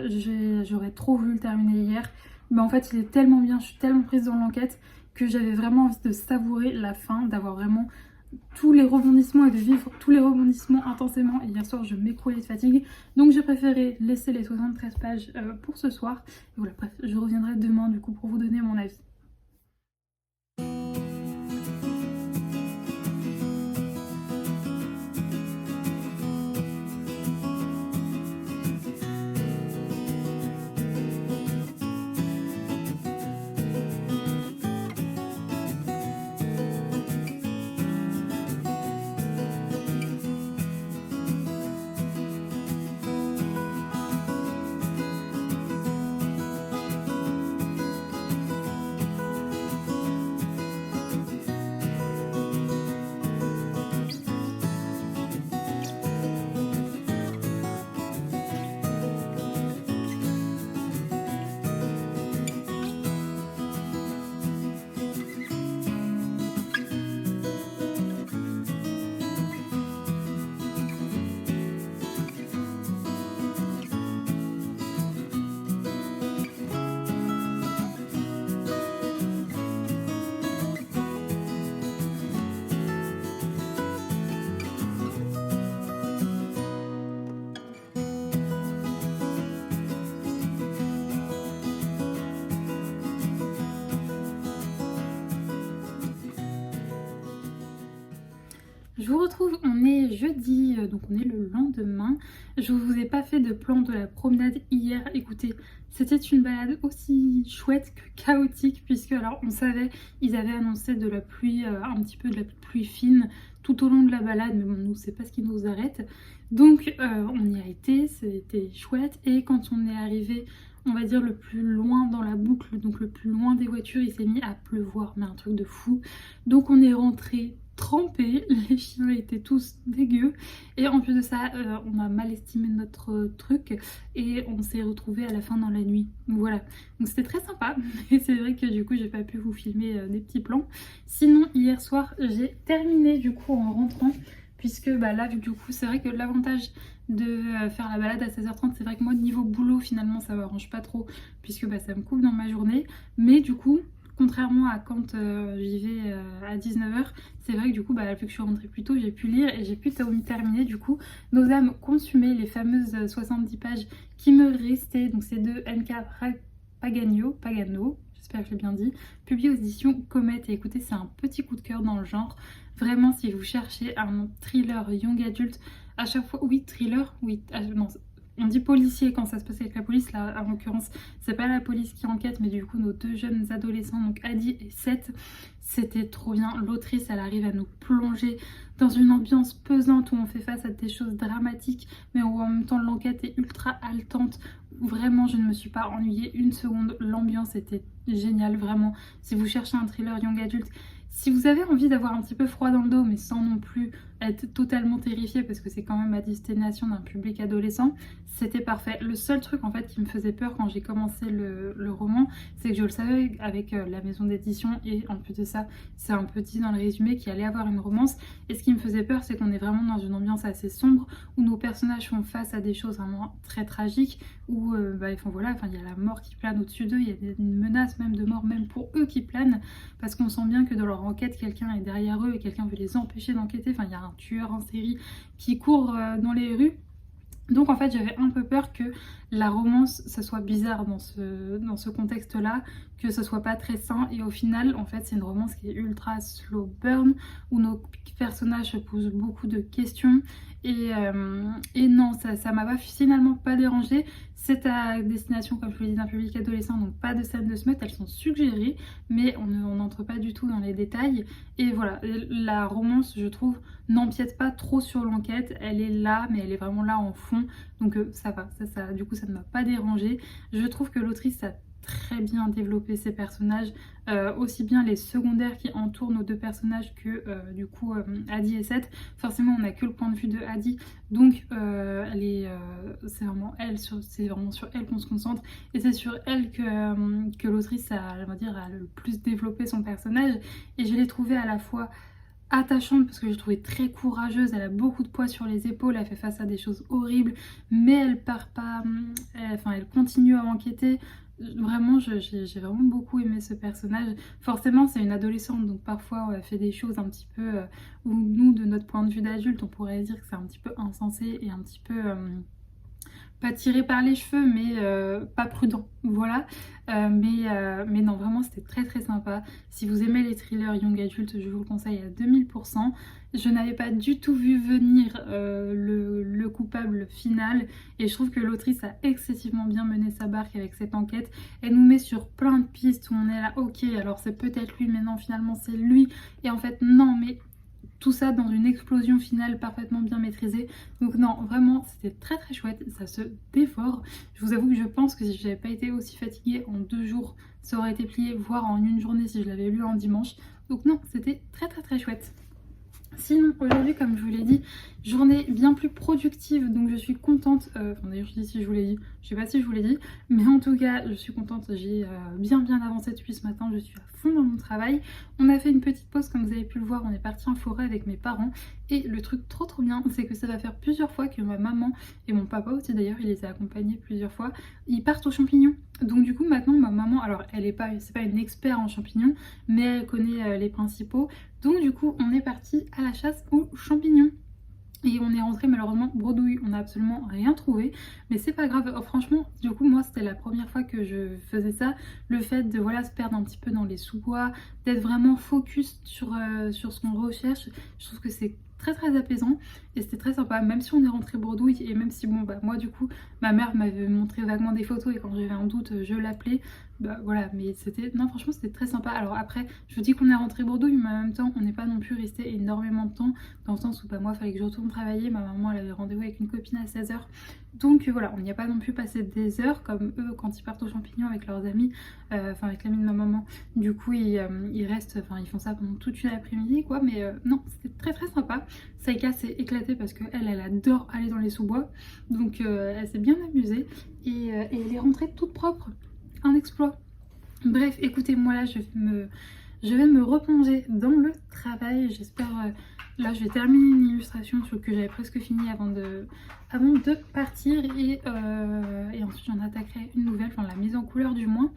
J'aurais trop voulu le terminer hier, mais en fait il est tellement bien, je suis tellement prise dans l'enquête que j'avais vraiment envie de savourer la fin, d'avoir vraiment tous les rebondissements et de vivre tous les rebondissements intensément. Et hier soir je m'écroulais de fatigue, donc j'ai préféré laisser les 73 pages pour ce soir. Et voilà, bref, je reviendrai demain du coup pour vous donner mon avis. Je vous retrouve, on est jeudi, donc on est le lendemain. Je vous ai pas fait de plan de la promenade hier. Écoutez, c'était une balade aussi chouette que chaotique, puisque alors on savait, ils avaient annoncé de la pluie, un petit peu de la pluie fine tout au long de la balade, mais bon, nous c'est pas ce qui nous arrête. Donc on y a été, c'était chouette, et quand on est arrivé, on va dire le plus loin dans la boucle, donc le plus loin des voitures, il s'est mis à pleuvoir, mais un truc de fou. Donc on est rentré trempés, les chiens étaient tous dégueux, et en plus de ça on a mal estimé notre truc et on s'est retrouvés à la fin dans la nuit. Voilà, donc c'était très sympa, et c'est vrai que du coup j'ai pas pu vous filmer des petits plans. Sinon hier soir j'ai terminé du coup en rentrant, puisque bah là du coup c'est vrai que l'avantage de faire la balade à 16h30, c'est vrai que moi niveau boulot finalement ça m'arrange pas trop, puisque bah, ça me coupe dans ma journée, mais du coup contrairement à quand j'y vais à 19h, c'est vrai que du coup, bah, vu que je suis rentrée plus tôt, j'ai pu lire et j'ai pu terminer du coup Nos âmes consumées, les fameuses 70 pages qui me restaient. Donc c'est de M.K. Pagano, j'espère que je l'ai bien dit, publié aux éditions Comet. Et écoutez, c'est un petit coup de cœur dans le genre. Vraiment, si vous cherchez un thriller young adulte, à chaque fois, oui, thriller, oui, non, on dit policier quand ça se passe avec la police, là en l'occurrence c'est pas la police qui enquête, mais du coup nos deux jeunes adolescents, donc Adi et Seth, c'était trop bien. L'autrice elle arrive à nous plonger dans une ambiance pesante où on fait face à des choses dramatiques, mais où en même temps l'enquête est ultra haletante. Vraiment je ne me suis pas ennuyée une seconde, l'ambiance était géniale vraiment. Si vous cherchez un thriller young adulte, si vous avez envie d'avoir un petit peu froid dans le dos mais sans non plus être totalement terrifié, parce que c'est quand même à destination d'un public adolescent, c'était parfait. Le seul truc en fait qui me faisait peur quand j'ai commencé le roman, c'est que je le savais avec la maison d'édition, et en plus de ça c'est un peu dit dans le résumé qu'il allait avoir une romance, et ce qui me faisait peur c'est qu'on est vraiment dans une ambiance assez sombre où nos personnages font face à des choses vraiment très tragiques, où voilà, il y a la mort qui plane au-dessus d'eux, il y a une menace même de mort même pour eux qui plane, parce qu'on sent bien que dans leur enquête quelqu'un est derrière eux et quelqu'un veut les empêcher d'enquêter. Enfin il y a un tueur en série qui court dans les rues. Donc en fait j'avais un peu peur que la romance ça soit bizarre dans ce contexte là, que ce soit pas très sain, et au final en fait c'est une romance qui est ultra slow burn où nos personnages se posent beaucoup de questions, et non ça m'a finalement pas dérangé. C'est à destination, comme je vous l'ai dit, d'un public adolescent, donc pas de scènes de smut, elles sont suggérées, mais on n'entre pas du tout dans les détails. Et voilà, la romance, je trouve, n'empiète pas trop sur l'enquête, elle est là, mais elle est vraiment là en fond, donc ça va, du coup ça ne m'a pas dérangé. Je trouve que l'autrice a très bien développé ses personnages, aussi bien les secondaires qui entourent nos deux personnages que du coup Adi et Seth. Forcément on n'a que le point de vue de Adi, donc c'est vraiment sur elle qu'on se concentre, et c'est sur elle que l'autrice a, on va dire, a le plus développé son personnage, et je l'ai trouvée à la fois attachante parce que je l'ai trouvée très courageuse, elle a beaucoup de poids sur les épaules, elle fait face à des choses horribles, mais elle part pas, elle continue à enquêter. Vraiment, j'ai vraiment beaucoup aimé ce personnage. Forcément, c'est une adolescente, donc parfois elle fait des choses un petit peu où nous, de notre point de vue d'adulte, on pourrait dire que c'est un petit peu insensé et un petit peu pas tiré par les cheveux, mais pas prudent, voilà. Mais non, vraiment, c'était très très sympa. Si vous aimez les thrillers young adult, je vous le conseille à 2000%. Je n'avais pas du tout vu venir le coupable final, et je trouve que l'autrice a excessivement bien mené sa barque avec cette enquête. Elle nous met sur plein de pistes où on est là, ok, alors c'est peut-être lui, mais non, finalement c'est lui. Et en fait, non, mais tout ça dans une explosion finale parfaitement bien maîtrisée. Donc non, vraiment, c'était très très chouette, ça se dévore. Je vous avoue que je pense que si je n'avais pas été aussi fatiguée en 2 jours, ça aurait été plié, voire en une journée si je l'avais lu en dimanche. Donc non, c'était très très très chouette. Sinon, aujourd'hui, comme je vous l'ai dit, journée bien plus productive, donc je suis contente. D'ailleurs, je dis si je vous l'ai dit, je sais pas si je vous l'ai dit, mais en tout cas, je suis contente. J'ai bien avancé depuis ce matin, je suis à fond dans mon travail. On a fait une petite pause, comme vous avez pu le voir, on est parti en forêt avec mes parents. Et le truc trop bien, c'est que ça va faire plusieurs fois que ma maman et mon papa aussi d'ailleurs, il les a accompagnés plusieurs fois, ils partent aux champignons. Donc du coup, maintenant, ma maman, alors c'est pas une experte en champignons, mais elle connaît les principaux. Donc du coup, on est parti à la chasse aux champignons. Et on est rentré malheureusement bredouille, on n'a absolument rien trouvé, mais c'est pas grave. Oh, franchement, du coup, moi c'était la première fois que je faisais ça. Le fait de voilà se perdre un petit peu dans les sous-bois, d'être vraiment focus sur ce qu'on recherche, je trouve que c'est très très apaisant et c'était très sympa, même si on est rentré bredouille. Et même si bon bah moi du coup ma mère m'avait montré vaguement des photos et quand j'avais un doute je l'appelais, bah voilà. Mais c'était, non franchement c'était très sympa. Alors après je vous dis qu'on est rentré bredouille, mais en même temps on n'est pas non plus resté énormément de temps, dans le sens où bah moi il fallait que je retourne travailler, ma maman elle avait rendez-vous avec une copine à 16h, donc voilà, on n'y a pas non plus passé des heures comme eux quand ils partent aux champignons avec leurs amis, enfin avec l'ami de ma maman. Du coup ils restent, enfin ils font ça pendant toute une après-midi quoi. Mais non, c'était très très sympa. Saïka s'est éclatée parce qu'elle adore aller dans les sous-bois, donc elle s'est bien amusée et elle est rentrée toute propre. Un exploit. Bref, écoutez, moi là je vais me replonger dans le travail. J'espère, là je vais terminer une illustration que j'avais presque fini avant de partir, et ensuite j'en attaquerai une nouvelle, enfin la mise en couleur du moins.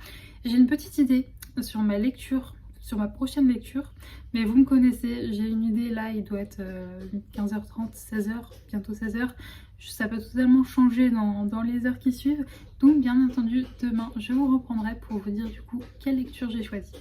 J'ai une petite idée sur ma lecture, sur ma prochaine lecture, mais vous me connaissez, j'ai une idée là, il doit être 15h30, 16h, bientôt 16h. Ça peut totalement changer dans les heures qui suivent, donc bien entendu demain je vous reprendrai pour vous dire du coup quelle lecture j'ai choisie.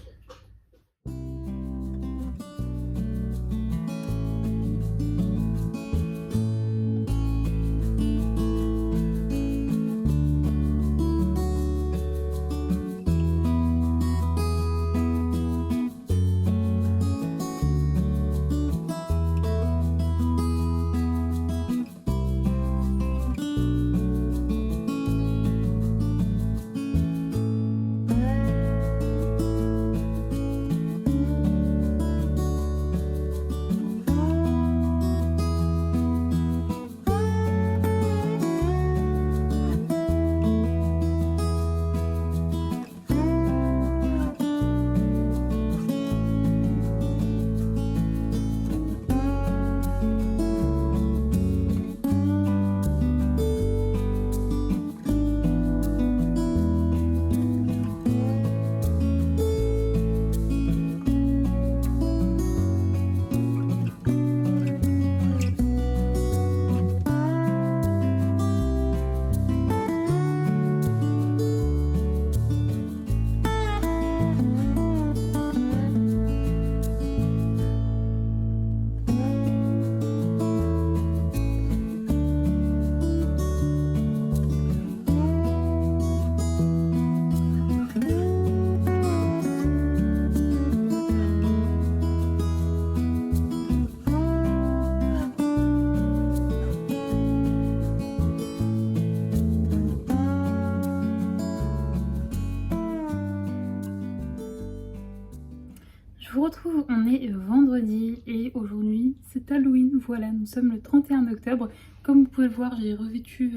Je vous retrouve, on est vendredi et aujourd'hui c'est Halloween. Voilà, nous sommes le 31 octobre. Comme vous pouvez le voir, j'ai revêtu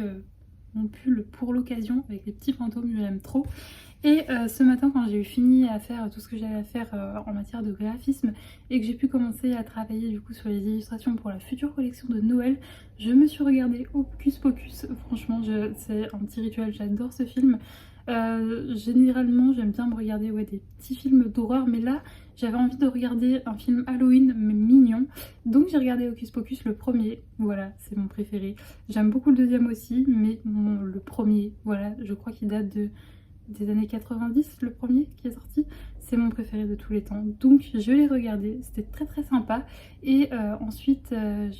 mon pull pour l'occasion avec les petits fantômes, je l'aime trop. Et ce matin, quand j'ai eu fini à faire tout ce que j'avais à faire en matière de graphisme et que j'ai pu commencer à travailler du coup sur les illustrations pour la future collection de Noël, je me suis regardée Hocus Pocus. Franchement, c'est un petit rituel, j'adore ce film. Généralement, j'aime bien me regarder des petits films d'horreur, mais là, j'avais envie de regarder un film Halloween mais mignon. Donc j'ai regardé Hocus Pocus le premier, voilà, c'est mon préféré. J'aime beaucoup le deuxième aussi, mais le premier, voilà, je crois qu'il date des années 90, le premier qui est sorti, c'est mon préféré de tous les temps. Donc je l'ai regardé, c'était très très sympa. Et ensuite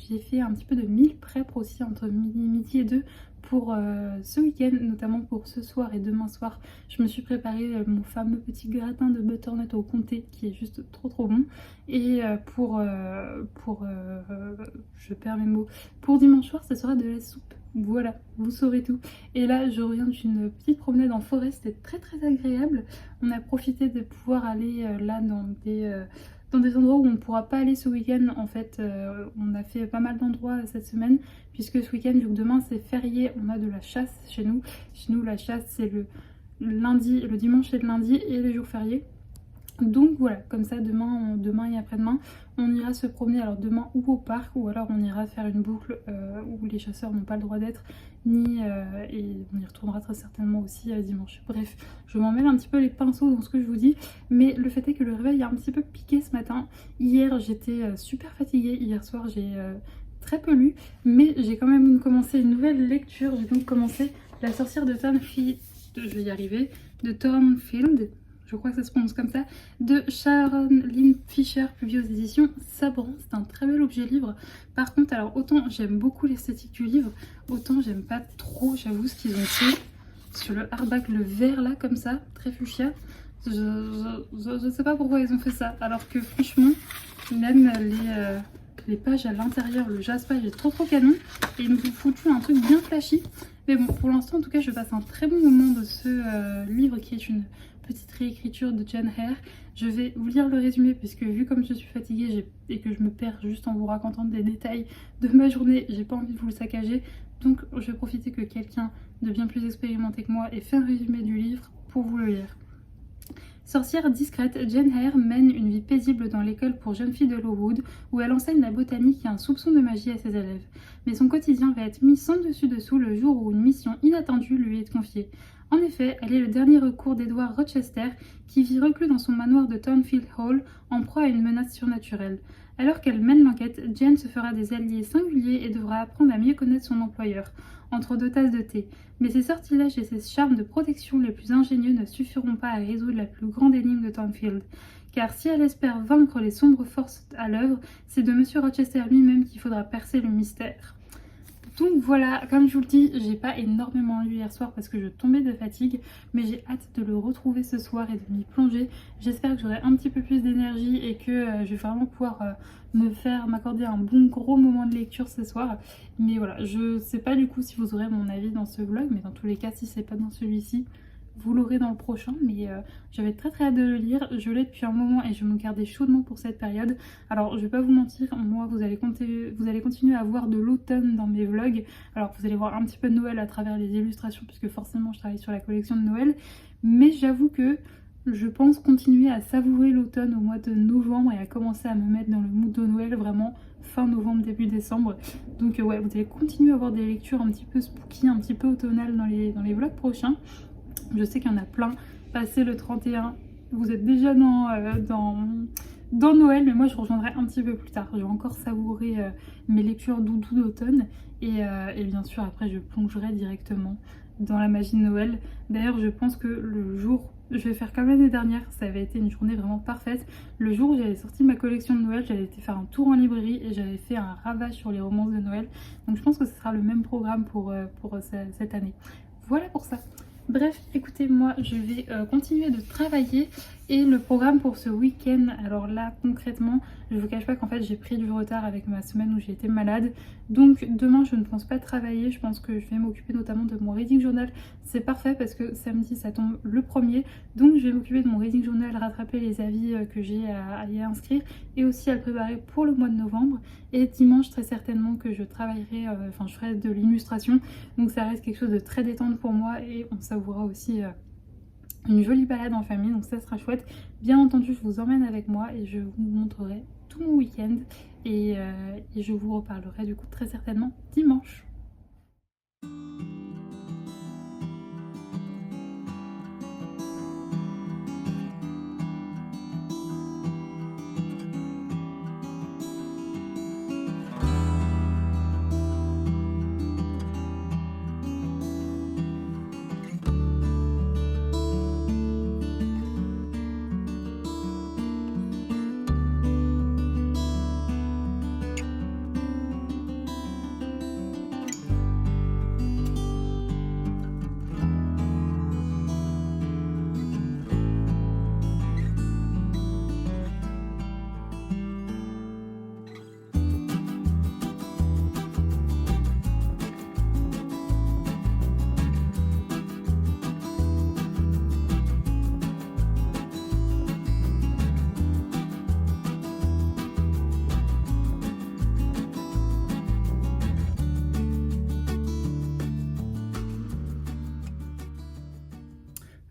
j'ai fait un petit peu de meal prep aussi entre midi et 2 pour ce week-end, notamment pour ce soir et demain soir. Je me suis préparé mon fameux petit gratin de butternut au comté qui est juste trop bon. Et je perds mes mots, pour dimanche soir, ça sera de la soupe. Voilà, vous saurez tout. Et là, je reviens d'une petite promenade en forêt, c'était très très agréable. On a profité de pouvoir aller là dans des endroits où on ne pourra pas aller ce week-end. En fait, on a fait pas mal d'endroits cette semaine, puisque ce week-end, vu que demain c'est férié, on a de la chasse chez nous. Chez nous, la chasse, c'est le lundi, le dimanche et le lundi et les jours fériés. Donc voilà, comme ça demain et après-demain, on ira se promener, alors demain ou au parc, ou alors on ira faire une boucle où les chasseurs n'ont pas le droit d'être, et on y retournera très certainement aussi dimanche. Bref, je m'en mêle un petit peu les pinceaux dans ce que je vous dis, mais le fait est que le réveil a un petit peu piqué ce matin. Hier j'étais super fatiguée, hier soir j'ai très peu lu, mais j'ai quand même commencé une nouvelle lecture. J'ai donc commencé La sorcière de Thornfield, je vais y arriver, de Thornfield, je crois que ça se prononce comme ça, de Sharon Lynn Fisher, publié aux éditions Sabran. C'est un très bel objet livre. Par contre, alors autant j'aime beaucoup l'esthétique du livre, autant j'aime pas trop, j'avoue, ce qu'ils ont fait sur le hardback, le vert là, comme ça, très fuchsia. Je sais pas pourquoi ils ont fait ça, alors que franchement, même les pages à l'intérieur, le jaspage est trop canon, et ils nous ont foutu un truc bien flashy. Mais bon, pour l'instant, en tout cas, je passe un très bon moment de ce livre qui est une petite réécriture de Jane Eyre. Je vais vous lire le résumé puisque vu comme je suis fatiguée et que je me perds juste en vous racontant des détails de ma journée, j'ai pas envie de vous le saccager. Donc je vais profiter que quelqu'un de bien plus expérimenté que moi ait fait un résumé du livre pour vous le lire. Sorcière discrète, Jane Eyre mène une vie paisible dans l'école pour jeunes filles de Lowood, où elle enseigne la botanique et un soupçon de magie à ses élèves. Mais son quotidien va être mis sans dessus dessous le jour où une mission inattendue lui est confiée. En effet, elle est le dernier recours d'Edward Rochester, qui vit reclus dans son manoir de Thornfield Hall, en proie à une menace surnaturelle. Alors qu'elle mène l'enquête, Jane se fera des alliés singuliers et devra apprendre à mieux connaître son employeur, entre deux tasses de thé. Mais ses sortilèges et ses charmes de protection les plus ingénieux ne suffiront pas à résoudre la plus grande énigme de Thornfield. Car si elle espère vaincre les sombres forces à l'œuvre, c'est de Monsieur Rochester lui-même qu'il faudra percer le mystère. Donc voilà, comme je vous le dis, j'ai pas énormément lu hier soir parce que je tombais de fatigue, mais j'ai hâte de le retrouver ce soir et de m'y plonger. J'espère que j'aurai un petit peu plus d'énergie et que je vais vraiment pouvoir m'accorder un bon gros moment de lecture ce soir. Mais voilà, je sais pas du coup si vous aurez mon avis dans ce vlog, mais dans tous les cas, si c'est pas dans celui-ci, vous l'aurez dans le prochain. Mais j'avais très hâte de le lire, je l'ai depuis un moment et je me gardais chaudement pour cette période. Alors je vais pas vous mentir, moi vous allez continuer à voir de l'automne dans mes vlogs. Alors vous allez voir un petit peu de Noël à travers les illustrations puisque forcément je travaille sur la collection de Noël. Mais j'avoue que je pense continuer à savourer l'automne au mois de novembre et à commencer à me mettre dans le mood de Noël vraiment fin novembre, début décembre. Donc ouais, vous allez continuer à avoir des lectures un petit peu spooky, un petit peu automnales dans les vlogs prochains. Je sais qu'il y en a plein. Passé le 31, vous êtes déjà dans Noël, mais moi je rejoindrai un petit peu plus tard. Je vais encore savourer mes lectures doudou d'automne et bien sûr après je plongerai directement dans la magie de Noël. D'ailleurs je pense que le jour, je vais faire comme l'année dernière, ça avait été une journée vraiment parfaite. Le jour où j'avais sorti ma collection de Noël, j'avais été faire un tour en librairie et j'avais fait un ravage sur les romances de Noël. Donc je pense que ce sera le même programme pour cette année. Voilà pour ça. Bref, écoutez, moi je vais continuer de travailler et le programme pour ce week-end, alors là concrètement, je vous cache pas qu'en fait j'ai pris du retard avec ma semaine où j'ai été malade. Donc demain je ne pense pas travailler, je pense que je vais m'occuper notamment de mon reading journal. C'est parfait parce que samedi ça tombe le premier, donc je vais m'occuper de mon reading journal, rattraper les avis que j'ai à y inscrire et aussi à le préparer pour le mois de novembre. Et dimanche très certainement que je travaillerai, je ferai de l'illustration, donc ça reste quelque chose de très détente pour moi et on savourera aussi une jolie balade en famille, donc ça sera chouette. Bien entendu, je vous emmène avec moi et je vous montrerai tout mon week-end et je vous reparlerai du coup très certainement dimanche.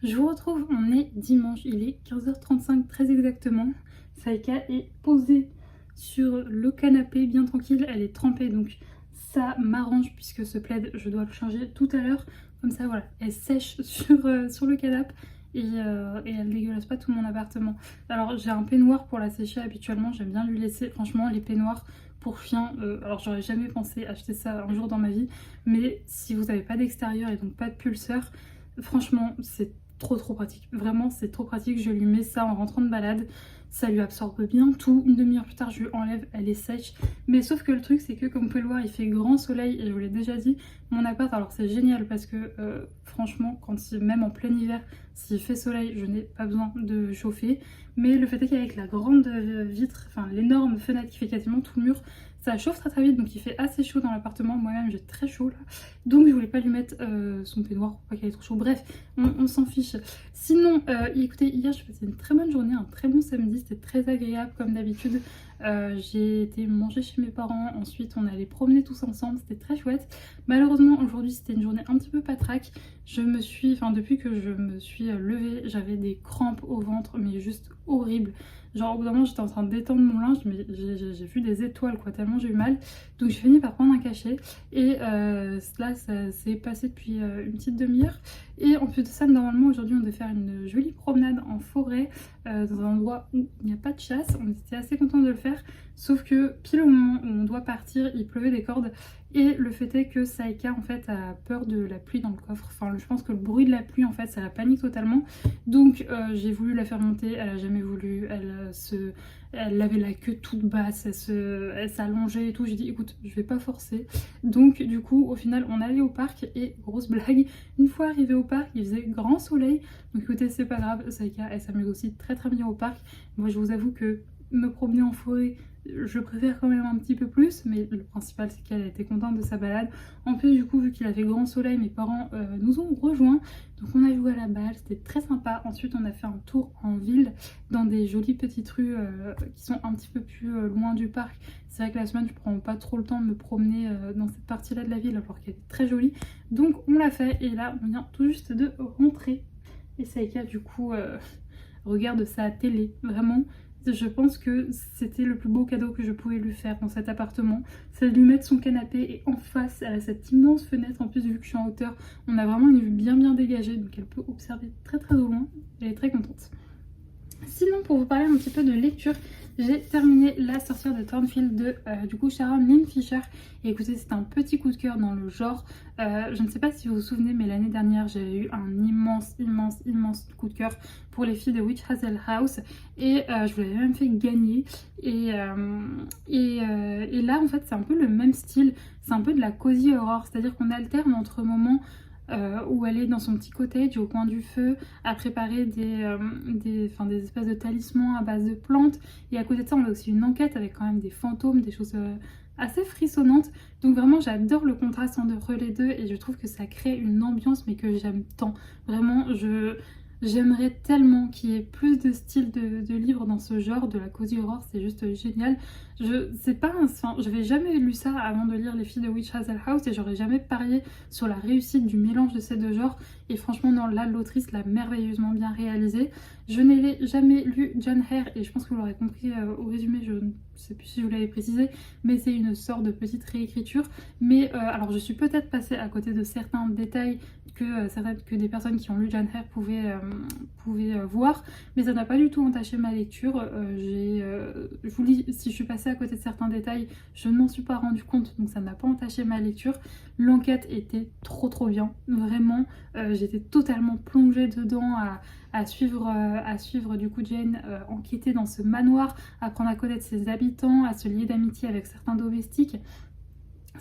Je vous retrouve, on est dimanche, il est 15h35 très exactement. Saïka est posée sur le canapé bien tranquille, elle est trempée donc ça m'arrange puisque ce plaid je dois le changer tout à l'heure. Comme ça voilà, elle sèche sur le canapé et elle dégueulasse pas tout mon appartement. Alors j'ai un peignoir pour la sécher habituellement, j'aime bien lui laisser, franchement les peignoirs pour chien, alors j'aurais jamais pensé acheter ça un jour dans ma vie, mais si vous n'avez pas d'extérieur et donc pas de pulseur, franchement c'est trop pratique, vraiment c'est trop pratique. Je lui mets ça en rentrant de balade, ça lui absorbe bien tout, une demi-heure plus tard je lui enlève, elle est sèche. Mais sauf que le truc c'est que comme vous pouvez le voir il fait grand soleil et je vous l'ai déjà dit, mon appart alors c'est génial parce que franchement même en plein hiver s'il fait soleil je n'ai pas besoin de chauffer, mais le fait est qu'avec la grande vitre, enfin l'énorme fenêtre qui fait quasiment tout le mur, ça chauffe très vite donc il fait assez chaud dans l'appartement. Moi-même j'ai très chaud là, donc je voulais pas lui mettre son peignoir pour pas qu'il ait trop chaud. Bref, on s'en fiche. Sinon, écoutez, hier je passé une très bonne journée, un très bon samedi, c'était très agréable comme d'habitude. J'ai été manger chez mes parents, ensuite on allait promener tous ensemble, c'était très chouette. Malheureusement aujourd'hui c'était une journée un petit peu patraque. Depuis que je me suis levée, j'avais des crampes au ventre, mais juste horrible. Genre au bout d'un moment j'étais en train de détendre mon linge, mais j'ai vu des étoiles quoi, tellement j'ai eu mal. Donc j'ai fini par prendre un cachet et là ça s'est passé depuis une petite demi-heure. Et en plus de ça, normalement aujourd'hui on devait faire une jolie promenade en forêt dans un endroit où il n'y a pas de chasse. On était assez contents de le faire, sauf que pile au moment où on doit partir, il pleuvait des cordes. Et le fait est que Saïka en fait a peur de la pluie dans le coffre. Enfin je pense que le bruit de la pluie en fait ça la panique totalement. Donc j'ai voulu la faire monter, elle a jamais voulu, elle avait la queue toute basse, elle s'allongeait et tout. J'ai dit écoute je vais pas forcer. Donc du coup au final on allait au parc et grosse blague, une fois arrivé au parc il faisait grand soleil. Donc écoutez c'est pas grave, Saïka elle s'amuse aussi très bien au parc. Moi je vous avoue que me promener en forêt je préfère quand même un petit peu plus, mais le principal c'est qu'elle était contente de sa balade. En plus du coup vu qu'il avait grand soleil, mes parents nous ont rejoints, donc on a joué à la balle, c'était très sympa. Ensuite on a fait un tour en ville dans des jolies petites rues qui sont un petit peu plus loin du parc. C'est vrai que la semaine je prends pas trop le temps de me promener dans cette partie là de la ville alors qu'elle est très jolie, donc on l'a fait et là on vient tout juste de rentrer et Saïka du coup regarde sa télé, vraiment. Je pense que c'était le plus beau cadeau que je pouvais lui faire dans cet appartement, c'est de lui mettre son canapé et en face elle a cette immense fenêtre. En plus vu que je suis en hauteur, on a vraiment une vue bien dégagée, donc elle peut observer très au loin. Elle est très contente. Sinon pour vous parler un petit peu de lecture, j'ai terminé La sorcière de Thornfield de du coup Sharon Lynn Fisher. Et écoutez c'est un petit coup de cœur dans le genre. Je ne sais pas si vous vous souvenez mais l'année dernière j'avais eu un immense coup de cœur pour les filles de Witch Hazel House. Et je vous l'avais même fait gagner. Et là en fait c'est un peu le même style. C'est un peu de la cozy horror, c'est à dire qu'on alterne entre moments où elle est dans son petit cottage au coin du feu à préparer des espèces de talismans à base de plantes. Et à côté de ça, on a aussi une enquête avec quand même des fantômes, des choses assez frissonnantes. Donc vraiment, j'adore le contraste entre les deux et je trouve que ça crée une ambiance mais que j'aime tant. Vraiment, j'aimerais tellement qu'il y ait plus de styles de livres dans ce genre, de la cozy horror, c'est juste génial. J'avais jamais lu ça avant de lire Les Filles de Witch Hazel House et j'aurais jamais parié sur la réussite du mélange de ces deux genres. Et franchement, non, là, l'autrice l'a merveilleusement bien réalisé. Je n'ai jamais lu John Hare et je pense que vous l'aurez compris au résumé, je ne sais plus si je vous l'avais précisé, mais c'est une sorte de petite réécriture. Mais alors, je suis peut-être passée à côté de certains détails que des personnes qui ont lu John Hare pouvaient voir, mais ça n'a pas du tout entaché ma lecture. Je vous dis, si je suis passée à côté de certains détails, je ne m'en suis pas rendu compte, donc ça n'a pas entaché ma lecture. L'enquête était trop bien, vraiment. J'étais totalement plongée dedans à suivre du coup Jane enquêter dans ce manoir, apprendre à connaître ses habitants, à se lier d'amitié avec certains domestiques.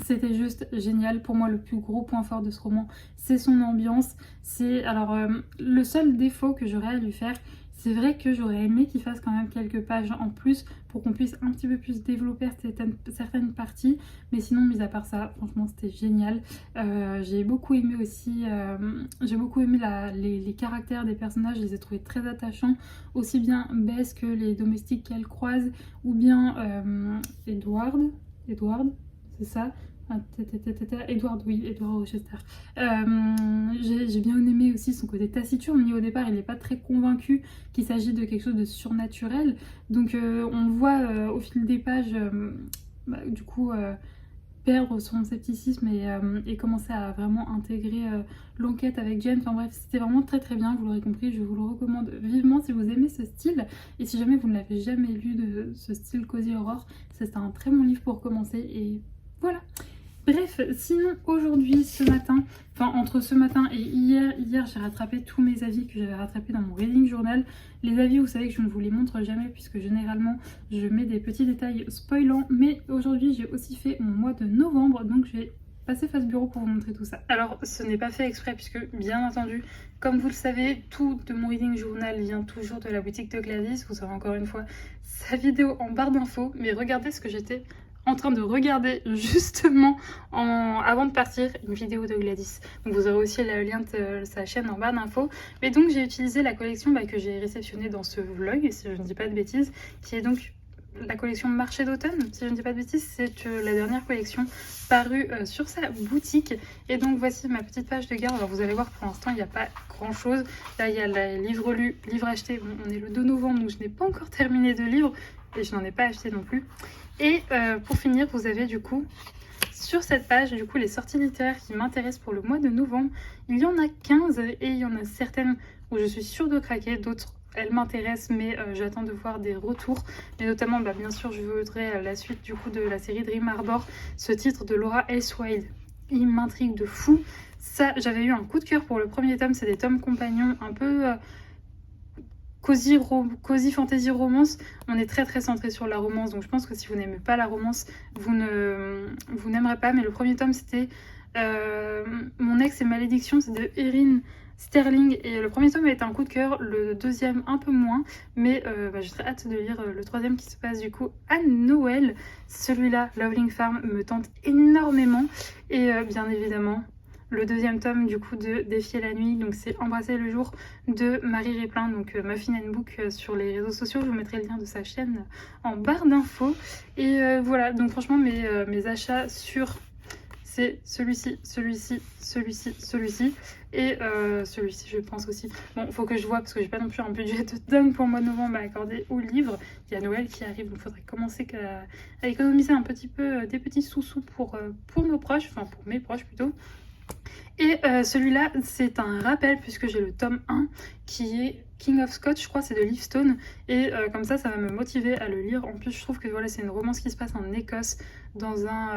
C'était juste génial. Pour moi, le plus gros point fort de ce roman, c'est son ambiance. Le seul défaut que j'aurais à lui faire, c'est vrai que j'aurais aimé qu'il fasse quand même quelques pages en plus pour qu'on puisse un petit peu plus développer certaines parties. Mais sinon, mis à part ça, franchement, c'était génial. J'ai beaucoup aimé aussi, les caractères des personnages. Je les ai trouvés très attachants. Aussi bien Bess que les domestiques qu'elle croise, ou bien Edward, c'est ça. Edward Rochester. J'ai bien aimé aussi son côté taciturne, mais au départ il n'est pas très convaincu qu'il s'agit de quelque chose de surnaturel. Donc on voit au fil des pages perdre son scepticisme et commencer à vraiment intégrer l'enquête avec Jane. Enfin bref, c'était vraiment très bien, vous l'aurez compris, je vous le recommande vivement si vous aimez ce style. Et si jamais vous ne l'avez jamais lu de ce style cozy horror, c'est un très bon livre pour commencer et voilà. Bref, sinon aujourd'hui, ce matin, entre ce matin et hier j'ai rattrapé tous mes avis que j'avais rattrapés dans mon reading journal. Les avis, vous savez que je ne vous les montre jamais puisque généralement je mets des petits détails spoilants, mais aujourd'hui j'ai aussi fait mon mois de novembre, donc je vais passer face bureau pour vous montrer tout ça. Alors ce n'est pas fait exprès puisque bien entendu, comme vous le savez, tout de mon reading journal vient toujours de la boutique de Gladys. Vous aurez encore une fois sa vidéo en barre d'infos, mais regardez ce que j'étais en train de regarder justement avant de partir, une vidéo de Gladys. Donc vous aurez aussi le lien de sa chaîne en barre d'infos. Mais donc j'ai utilisé la collection que j'ai réceptionnée dans ce vlog, si je ne dis pas de bêtises, qui est donc la collection Marché d'automne, si je ne dis pas de bêtises. C'est la dernière collection parue sur sa boutique. Et donc voici ma petite page de garde. Alors vous allez voir, pour l'instant il n'y a pas grand chose. Là il y a les livres lus, livres achetés. Bon, on est le 2 novembre donc je n'ai pas encore terminé de livres et je n'en ai pas acheté non plus. Et pour finir, vous avez du coup sur cette page les sorties littéraires qui m'intéressent pour le mois de novembre. Il y en a 15 et il y en a certaines où je suis sûre de craquer, d'autres elles m'intéressent mais j'attends de voir des retours. Mais notamment bien sûr je voudrais la suite du coup de la série Dream Harbor, ce titre de Laura S. Wilde. Il m'intrigue de fou. Ça, j'avais eu un coup de cœur pour le premier tome, c'est des tomes compagnons un peu... Cozy fantasy romance. On est très centré sur la romance, donc je pense que si vous n'aimez pas la romance, vous n'aimerez pas. Mais le premier tome c'était Mon ex et malédiction, c'est de Erin Sterling et le premier tome a été un coup de cœur, le deuxième un peu moins, mais j'ai très hâte de lire le troisième qui se passe du coup à Noël. Celui-là, Loveling Farm, me tente énormément et bien évidemment le deuxième tome du coup de Défier la nuit, donc c'est Embrasser le jour de Marie Réplin, donc Muffin & Book sur les réseaux sociaux. Je vous mettrai le lien de sa chaîne en barre d'infos. Et voilà, donc franchement mes achats sur c'est celui-ci, celui-ci, celui-ci, celui-ci et celui-ci je pense aussi. Bon, faut que je vois parce que j'ai pas non plus un budget de dingue pour le mois de novembre à accorder au livre. Il y a Noël qui arrive, donc il faudrait commencer à économiser un petit peu des petits sous-sous pour nos proches, enfin pour mes proches plutôt. Et celui-là, c'est un rappel puisque j'ai le tome 1 qui est King of Scots, je crois, c'est de Livestone. Et comme ça va me motiver à le lire. En plus, je trouve que voilà, c'est une romance qui se passe en Écosse, dans un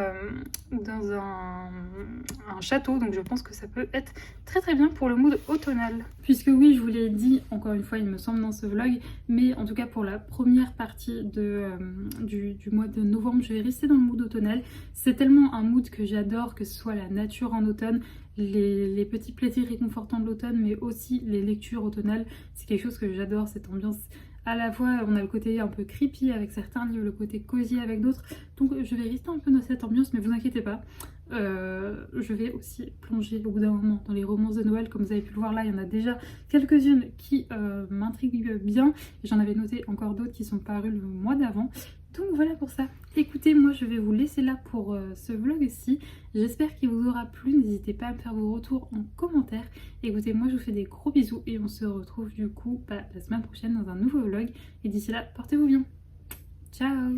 château. Donc je pense que ça peut être très bien pour le mood automnal. Puisque oui, je vous l'ai dit, encore une fois, il me semble dans ce vlog, mais en tout cas pour la première partie du mois de novembre, je vais rester dans le mood automnal. C'est tellement un mood que j'adore, que ce soit la nature en automne. les petits plaisirs réconfortants de l'automne, mais aussi les lectures automnales. C'est quelque chose que j'adore, cette ambiance. À la fois, on a le côté un peu creepy avec certains livres, le côté cosy avec d'autres. Donc je vais rester un peu dans cette ambiance, mais vous inquiétez pas. Je vais aussi plonger au bout d'un moment dans les romances de Noël. Comme vous avez pu le voir là, il y en a déjà quelques-unes qui m'intriguent bien. J'en avais noté encore d'autres qui sont parues le mois d'avant. Donc voilà pour ça. Écoutez, moi je vais vous laisser là pour ce vlog-ci. J'espère qu'il vous aura plu. N'hésitez pas à me faire vos retours en commentaire. Écoutez, moi je vous fais des gros bisous et on se retrouve du coup la semaine prochaine dans un nouveau vlog. Et d'ici là, portez-vous bien. Ciao!